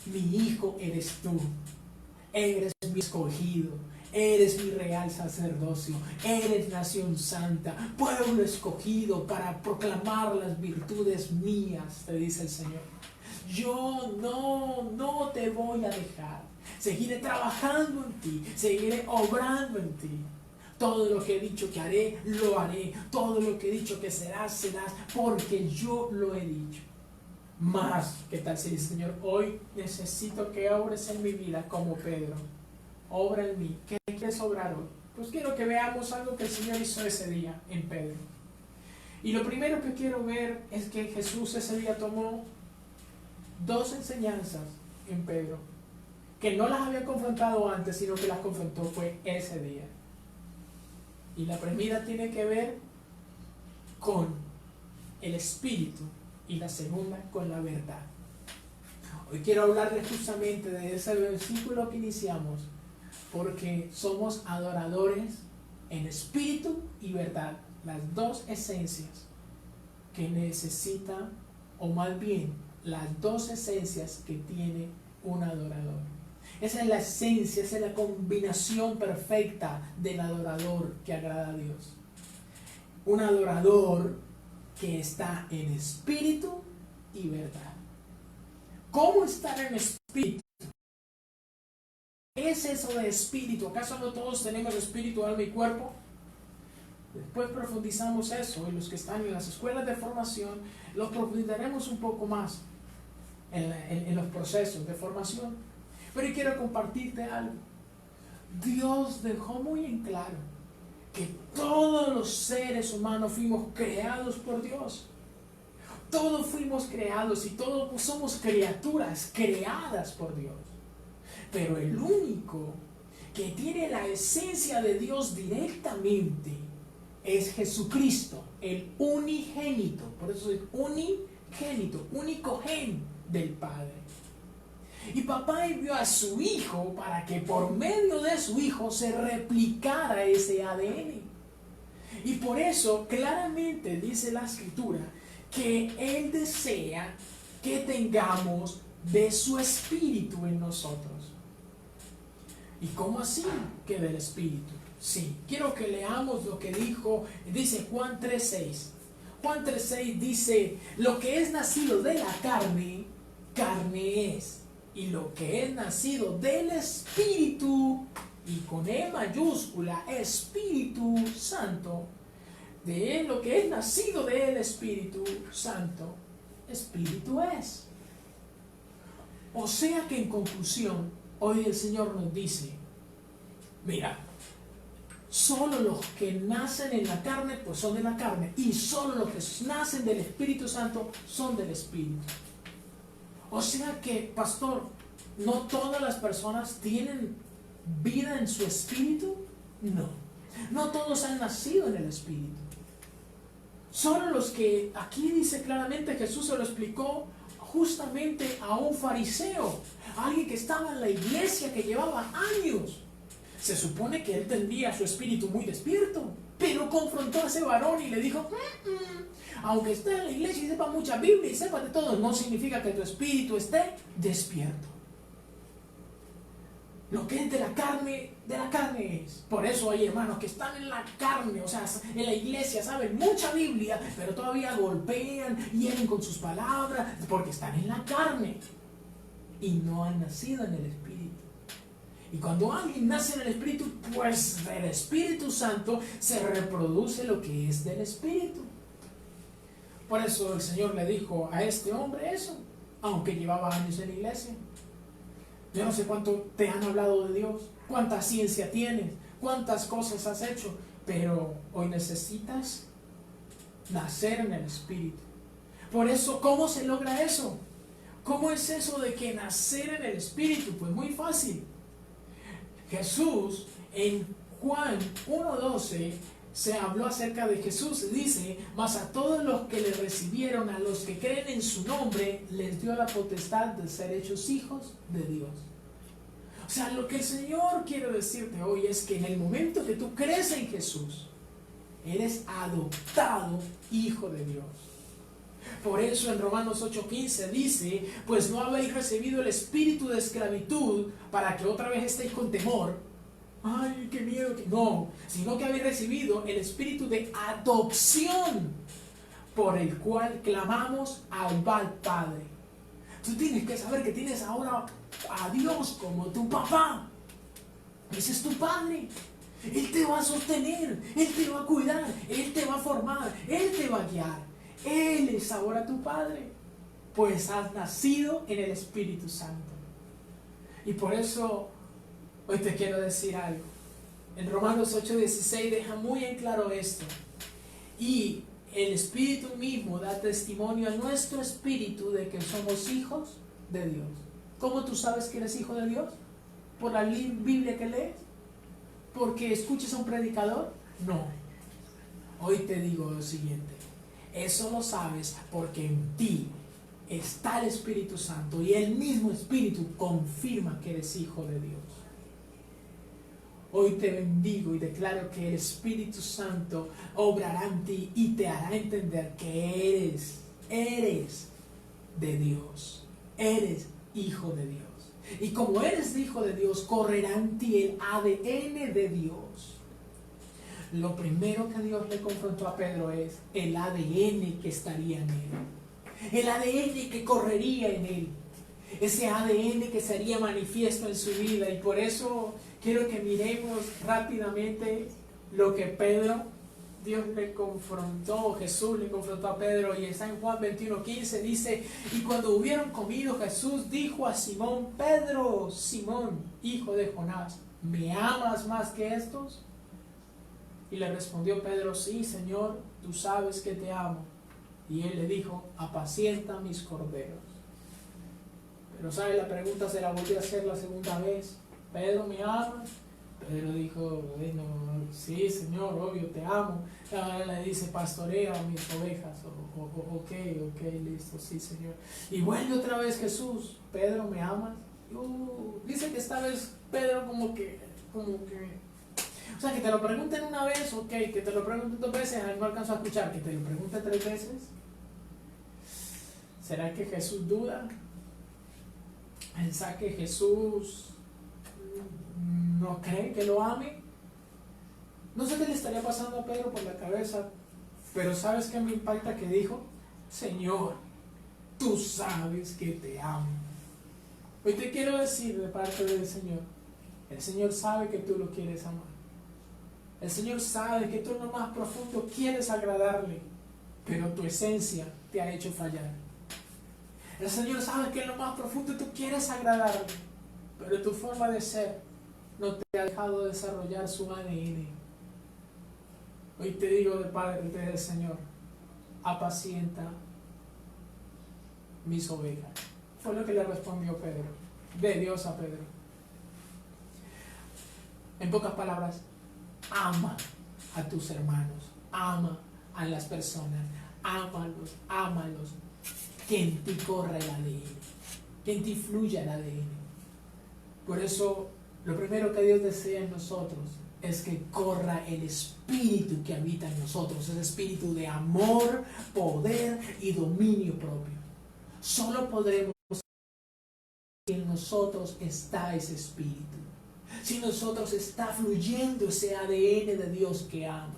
Mi hijo eres tú, eres mi escogido, eres mi real sacerdocio, eres nación santa, pueblo escogido para proclamar las virtudes mías, te dice el Señor. Yo no te voy a dejar, seguiré trabajando en ti, seguiré obrando en ti. Todo lo que he dicho que haré, lo haré, todo lo que he dicho que serás, serás, porque yo lo he dicho. Más, ¿qué tal si dice Señor? Hoy necesito que obres en mi vida como Pedro. Obra en mí. ¿Qué quieres obrar hoy? Pues quiero que veamos algo que el Señor hizo ese día en Pedro. Y lo primero que quiero ver es que Jesús ese día tomó dos enseñanzas en Pedro, que no las había confrontado antes, sino que las confrontó fue ese día. Y la primera tiene que ver con el Espíritu y la segunda con la verdad. Hoy quiero hablarles justamente de ese versículo que iniciamos, porque somos adoradores en espíritu y verdad, las dos esencias que necesita, o más bien las dos esencias que tiene un adorador. Esa es la esencia, esa es la combinación perfecta del adorador que agrada a Dios. Un adorador que está en espíritu y verdad. ¿Cómo estar en espíritu? ¿Qué es eso de espíritu? ¿Acaso no todos tenemos espíritu, alma y cuerpo? Después profundizamos eso, y los que están en las escuelas de formación los profundizaremos un poco más en los procesos de formación. Pero yo quiero compartirte algo. Dios dejó muy en claro que todos los seres humanos fuimos creados por Dios. Todos fuimos creados y todos somos criaturas creadas por Dios. Pero el único que tiene la esencia de Dios directamente es Jesucristo, el unigénito. Por eso es unigénito, único gen del Padre. Y papá envió a su hijo para que por medio de su hijo se replicara ese ADN. Y por eso claramente dice la Escritura que Él desea que tengamos de su espíritu en nosotros. ¿Y cómo así que del espíritu? Sí, quiero que leamos lo que dice Juan 3:6. Juan 3:6 dice, lo que es nacido de la carne, carne es. Y lo que es nacido del Espíritu, y con E mayúscula, Espíritu Santo, de él, lo que es nacido del Espíritu Santo, Espíritu es. O sea que en conclusión, Hoy el Señor nos dice, mira, solo los que nacen en la carne, pues son de la carne, y solo los que nacen del Espíritu Santo son del Espíritu. O sea que, pastor, ¿no todas las personas tienen vida en su espíritu? No. No todos han nacido en el Espíritu. Solo los que, aquí dice claramente, Jesús se lo explicó justamente a un fariseo, a alguien que estaba en la iglesia, que llevaba años. Se supone que él tendría su espíritu muy despierto, pero confrontó a ese varón y le dijo, aunque esté en la iglesia y sepa mucha Biblia y sepa de todo, no significa que tu espíritu esté despierto. Lo que es de la carne es. Por eso hay hermanos que están en la carne, o sea, en la iglesia, saben mucha Biblia, pero todavía golpean, hieren con sus palabras, porque están en la carne y no han nacido en el Espíritu. Y cuando alguien nace en el Espíritu, pues del Espíritu Santo se reproduce lo que es del Espíritu. Por eso el Señor le dijo a este hombre eso, aunque llevaba años en la iglesia. Yo no sé cuánto te han hablado de Dios, cuánta ciencia tienes, cuántas cosas has hecho, pero hoy necesitas nacer en el Espíritu. Por eso, ¿cómo se logra eso? ¿Cómo es eso de que nacer en el Espíritu? Pues muy fácil. Jesús en Juan 1:12 se habló acerca de Jesús, dice, mas a todos los que le recibieron, a los que creen en su nombre, les dio la potestad de ser hechos hijos de Dios. O sea, lo que el Señor quiere decirte hoy es que en el momento que tú crees en Jesús, eres adoptado hijo de Dios. Por eso en Romanos 8:15 dice, pues no habéis recibido el espíritu de esclavitud para que otra vez estéis con temor. Ay, qué miedo. No, sino que habéis recibido el espíritu de adopción, por el cual clamamos Abba Padre. Tú tienes que saber que tienes ahora a Dios como tu papá. Ese es tu Padre. Él te va a sostener, Él te va a cuidar, Él te va a formar, Él te va a guiar. Él es ahora tu Padre, pues has nacido en el Espíritu Santo. Y por eso hoy te quiero decir algo. En Romanos 8:16 deja muy en claro esto. Y el Espíritu mismo da testimonio a nuestro espíritu de que somos hijos de Dios. ¿Cómo tú sabes que eres hijo de Dios? ¿Por la Biblia que lees? ¿Porque escuchas a un predicador? No. Hoy te digo lo siguiente. Eso lo sabes porque en ti está el Espíritu Santo y el mismo Espíritu confirma que eres hijo de Dios. Hoy te bendigo y declaro que el Espíritu Santo obrará en ti y te hará entender que eres de Dios, eres hijo de Dios. Y como eres hijo de Dios, correrá en ti el ADN de Dios. Lo primero que Dios le confrontó a Pedro es el ADN que estaría en él. El ADN que correría en él. Ese ADN que sería manifiesto en su vida. Y por eso quiero que miremos rápidamente lo que Dios le confrontó, Jesús le confrontó a Pedro. Y está en Juan 21:15, dice, y cuando hubieron comido, Jesús dijo a Simón, Pedro, Simón, hijo de Jonás, ¿me amas más que estos? Y le respondió Pedro, sí, Señor, tú sabes que te amo. Y él le dijo, apacienta mis corderos. Pero ¿sabe? La pregunta se la volvió a hacer la segunda vez. Pedro, ¿me amas? Pedro dijo, bueno, sí, Señor, obvio, te amo. Ahora le dice, pastorea mis ovejas. Ok, listo, sí, Señor. Y vuelve otra vez Jesús, Pedro, ¿me amas? Dice que esta vez Pedro como que o sea, que te lo pregunten una vez, ok, que te lo pregunten 2 veces, no alcanzo a escuchar, que te lo pregunten 3 veces. ¿Será que Jesús duda? ¿Pensá que Jesús no cree que lo ame? No sé qué le estaría pasando a Pedro por la cabeza, pero ¿sabes qué me impacta que dijo? Señor, tú sabes que te amo. Hoy te quiero decir de parte del Señor, el Señor sabe que tú lo quieres amar. El Señor sabe que tú en lo más profundo quieres agradarle, pero tu esencia te ha hecho fallar. El Señor sabe que en lo más profundo tú quieres agradarle, pero tu forma de ser no te ha dejado desarrollar su ADN. Hoy te digo de Padre del Señor, apacienta mis ovejas. Fue lo que le respondió Pedro, de Dios a Pedro. En pocas palabras, ama a tus hermanos, ama a las personas, ámalos, que en ti corra el ADN, que en ti fluya el ADN. Por eso, lo primero que Dios desea en nosotros es que corra el espíritu que habita en nosotros, ese espíritu de amor, poder y dominio propio. Solo podremos si en nosotros está ese espíritu, si en nosotros está fluyendo ese ADN de Dios que ama.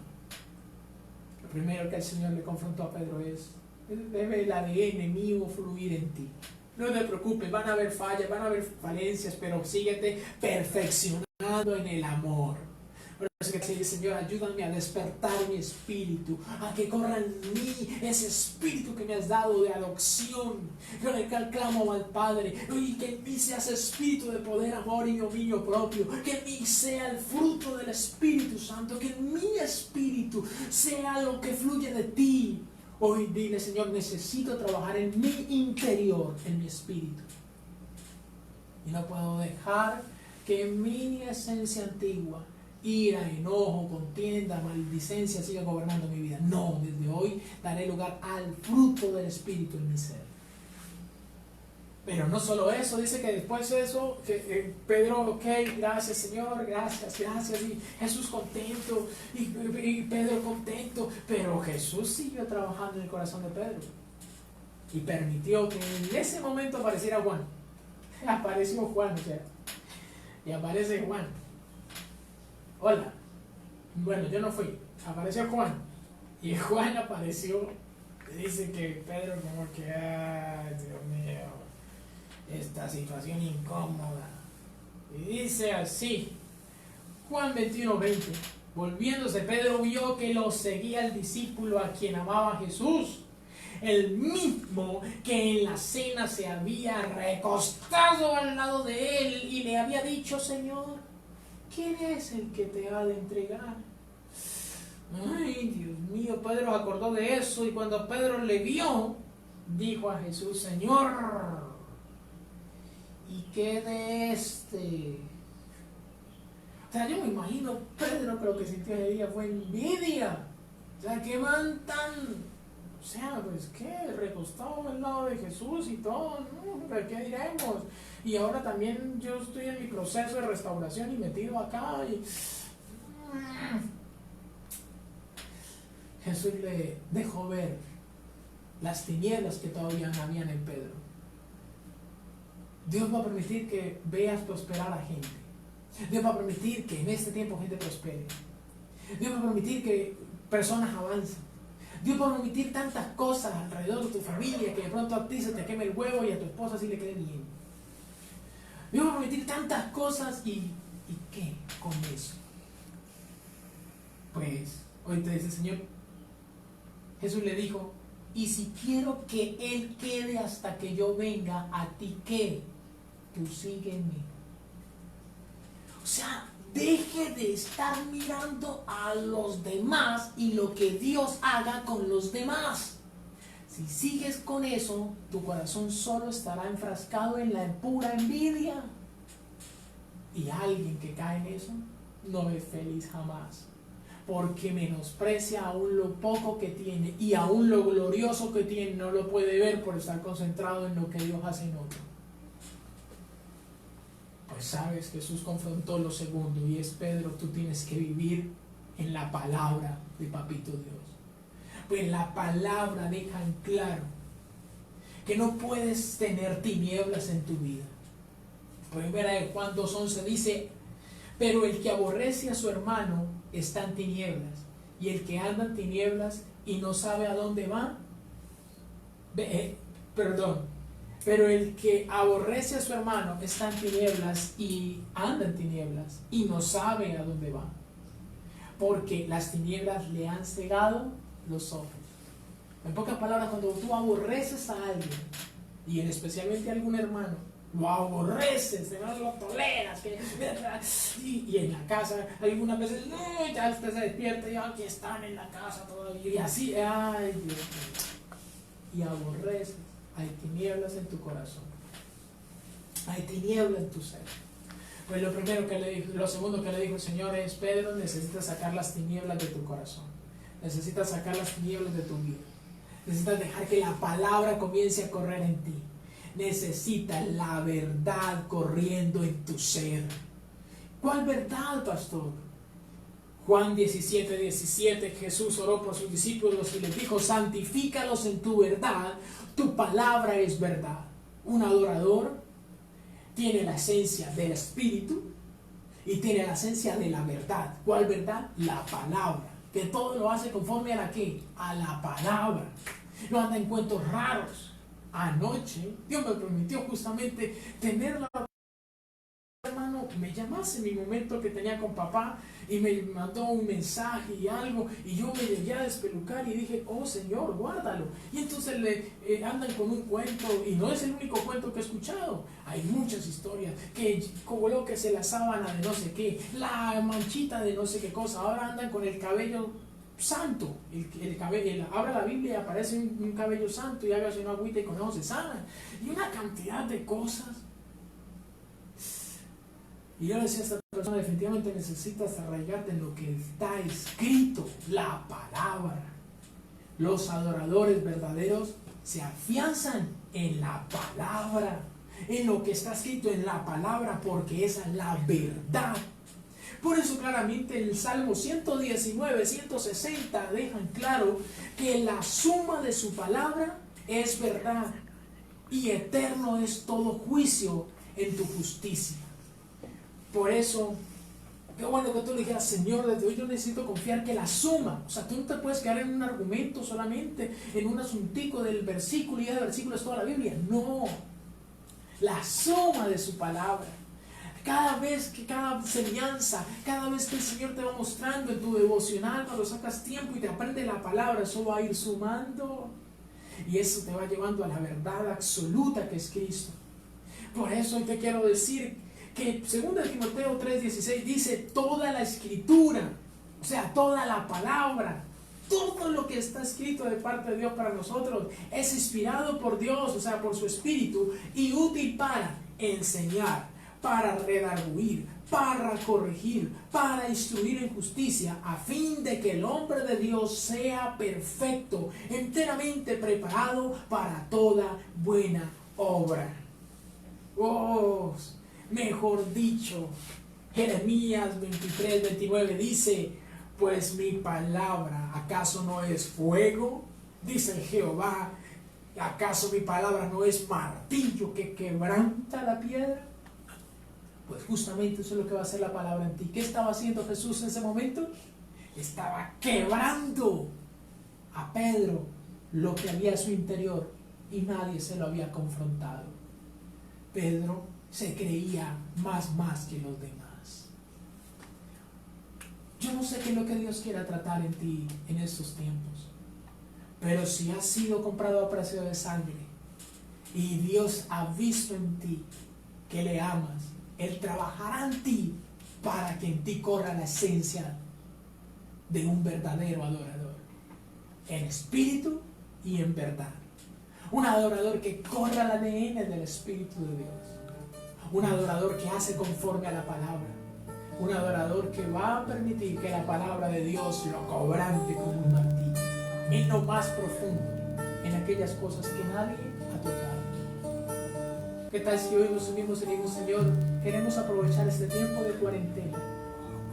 Lo primero que el Señor le confrontó a Pedro es: debe el ADN mío fluir en ti. No te preocupes, van a haber fallas, van a haber falencias, pero síguete perfeccionando en el amor. Por eso que dice: Señor, ayúdame a despertar mi espíritu, a que corra en mí ese espíritu que me has dado de adopción, con el que clamo al Padre, y que en mí sea ese espíritu de poder, amor y dominio propio, que en mí sea el fruto del Espíritu Santo, que en mi espíritu sea lo que fluye de ti. Hoy dile: Señor, necesito trabajar en mi interior, en mi espíritu, y no puedo dejar que mi esencia antigua, ira, enojo, contienda, maldicencia, siga gobernando mi vida. No, desde hoy daré lugar al fruto del Espíritu en mi ser. Pero no solo eso, dice que después de eso, Pedro, ok, gracias Señor, gracias, y Jesús contento, y Pedro contento, pero Jesús siguió trabajando en el corazón de Pedro, y permitió que en ese momento apareciera Juan. Apareció Juan, o sea, y aparece Juan. Hola. Bueno, yo no fui. Apareció Juan. Y Juan apareció. Dice que Pedro como que, ay, Dios mío, esta situación incómoda. Y dice así, Juan 21:20. Volviéndose, Pedro vio que lo seguía el discípulo a quien amaba Jesús, el mismo que en la cena se había recostado al lado de él y le había dicho: Señor, ¿quién es el que te ha de entregar? Ay, Dios mío, Pedro acordó de eso, y cuando Pedro le vio, dijo a Jesús: Señor, ¿y qué de este? O sea, yo me imagino Pedro, que lo que sintió ese día fue envidia. O sea, que van tan, o sea, pues qué, recostado al lado de Jesús y todo, ¿no? ¿Qué diremos? Y ahora también yo estoy en mi proceso de restauración y metido acá y Jesús le dejó ver las tinieblas que todavía habían en Pedro. Dios va a permitir que veas prosperar a gente. Dios va a permitir que en este tiempo gente prospere. Dios va a permitir que personas avancen. Dios va a permitir tantas cosas alrededor de tu familia, que de pronto a ti se te queme el huevo y a tu esposa sí le quede bien. Dios va a permitir tantas cosas, ¿y qué con eso? Pues hoy te dice el Señor, Jesús le dijo: y si quiero que Él quede hasta que yo venga, ¿a ti qué? Tú sígueme. O sea, deje de estar mirando a los demás y lo que Dios haga con los demás. Si sigues con eso, tu corazón solo estará enfrascado en la pura envidia. Y alguien que cae en eso no es feliz jamás, porque menosprecia aún lo poco que tiene, y aún lo glorioso que tiene no lo puede ver por estar concentrado en lo que Dios hace en otro. Pues sabes, Jesús confrontó lo segundo, y es: Pedro, tú tienes que vivir en la palabra de Papito Dios. Pues la palabra deja en claro que no puedes tener tinieblas en tu vida. Primera de Juan 2:11 dice: pero el que aborrece a su hermano está en tinieblas, y el que anda en tinieblas y no sabe a dónde va, pero el que aborrece a su hermano está en tinieblas y anda en tinieblas y no sabe a dónde va, porque las tinieblas le han cegado los ojos. En pocas palabras, cuando tú aborreces a alguien, y especialmente a algún hermano, lo aborreces, no lo toleras. Y en la casa, algunas veces, no, ya usted se despierta y aquí están en la casa todavía. Y así, ay Dios mío. Y aborreces. Hay tinieblas en tu corazón. Hay tinieblas en tu ser. Pues lo segundo que le dijo el Señor es: Pedro, necesitas sacar las tinieblas de tu corazón. Necesitas sacar las tinieblas de tu vida. Necesitas dejar que la palabra comience a correr en ti. Necesitas la verdad corriendo en tu ser. ¿Cuál verdad, pastor? Juan 17:17, Jesús oró por sus discípulos y les dijo: santifícalos en tu verdad, tu palabra es verdad. Un adorador tiene la esencia del Espíritu y tiene la esencia de la verdad. ¿Cuál verdad? La palabra. Que todo lo hace conforme a la ¿qué? A la palabra. No anda en cuentos raros. Anoche Dios me permitió justamente tener la hermano me llamase en mi momento que tenía con papá y me mandó un mensaje y algo, y yo me llegué a despelucar y dije: oh Señor, guárdalo. Y entonces andan con un cuento, y no es el único cuento que he escuchado. Hay muchas historias, que colóquese la sábana de no sé qué, la manchita de no sé qué cosa. Ahora andan con el cabello santo, abra la Biblia y aparece un cabello santo, y hágase una agüita y con eso se sana, y una cantidad de cosas. Y yo le decía a esta persona: definitivamente necesitas arraigarte en lo que está escrito, la palabra. Los adoradores verdaderos se afianzan en la palabra, en lo que está escrito en la palabra, porque esa es la verdad. Por eso claramente en el Salmo 119, 160 dejan claro que la suma de su palabra es verdad, y eterno es todo juicio en tu justicia. Por eso, qué bueno que tú le dijeras: Señor, desde hoy yo necesito confiar que la suma, o sea, tú no te puedes quedar en un argumento solamente, en un asuntico del versículo, y ya de versículo es toda la Biblia. No, la suma de su palabra. Cada vez que cada enseñanza, cada vez que el Señor te va mostrando en tu devocional, cuando sacas tiempo y te aprendes la palabra, eso va a ir sumando, y eso te va llevando a la verdad absoluta que es Cristo. Por eso hoy te quiero decir que 2 Timoteo 3:16 dice: toda la escritura, o sea, toda la palabra, todo lo que está escrito de parte de Dios para nosotros es inspirado por Dios, o sea, por su Espíritu, y útil para enseñar, para redarguir, para corregir, para instruir en justicia, a fin de que el hombre de Dios sea perfecto, enteramente preparado para toda buena obra. Oh, mejor dicho, Jeremías 23:29 dice: pues mi palabra, ¿acaso no es fuego? Dice Jehová. ¿Acaso mi palabra no es martillo que quebranta la piedra? Pues justamente eso es lo que va a hacer la palabra en ti. ¿Qué estaba haciendo Jesús en ese momento? Estaba quebrando a Pedro lo que había en su interior, y nadie se lo había confrontado. Pedro se creía más que los demás. Yo no sé qué es lo que Dios quiera tratar en ti en estos tiempos, pero si has sido comprado a precio de sangre y Dios ha visto en ti que le amas, Él trabajará en ti para que en ti corra la esencia de un verdadero adorador, en espíritu y en verdad. Un adorador que corra el ADN del Espíritu de Dios. Un adorador que hace conforme a la palabra. Un adorador que va a permitir que la palabra de Dios lo quebrante como un martillo, en lo más profundo, en aquellas cosas que nadie ha tocado. ¿Qué tal si hoy nos unimos y decimos: Señor, queremos aprovechar este tiempo de cuarentena,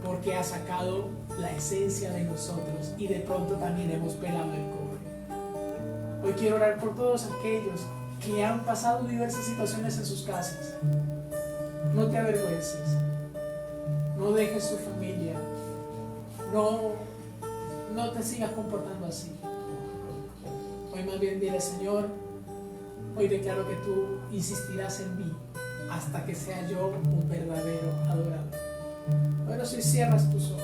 porque ha sacado la esencia de nosotros, y de pronto también hemos pelado el cobre? Hoy quiero orar por todos aquellos que han pasado diversas situaciones en sus casas. No te avergüences, no dejes tu familia, no te sigas comportando así. Hoy más bien dile: Señor, hoy declaro que tú insistirás en mí hasta que sea yo un verdadero adorador. Pero si cierras tus ojos,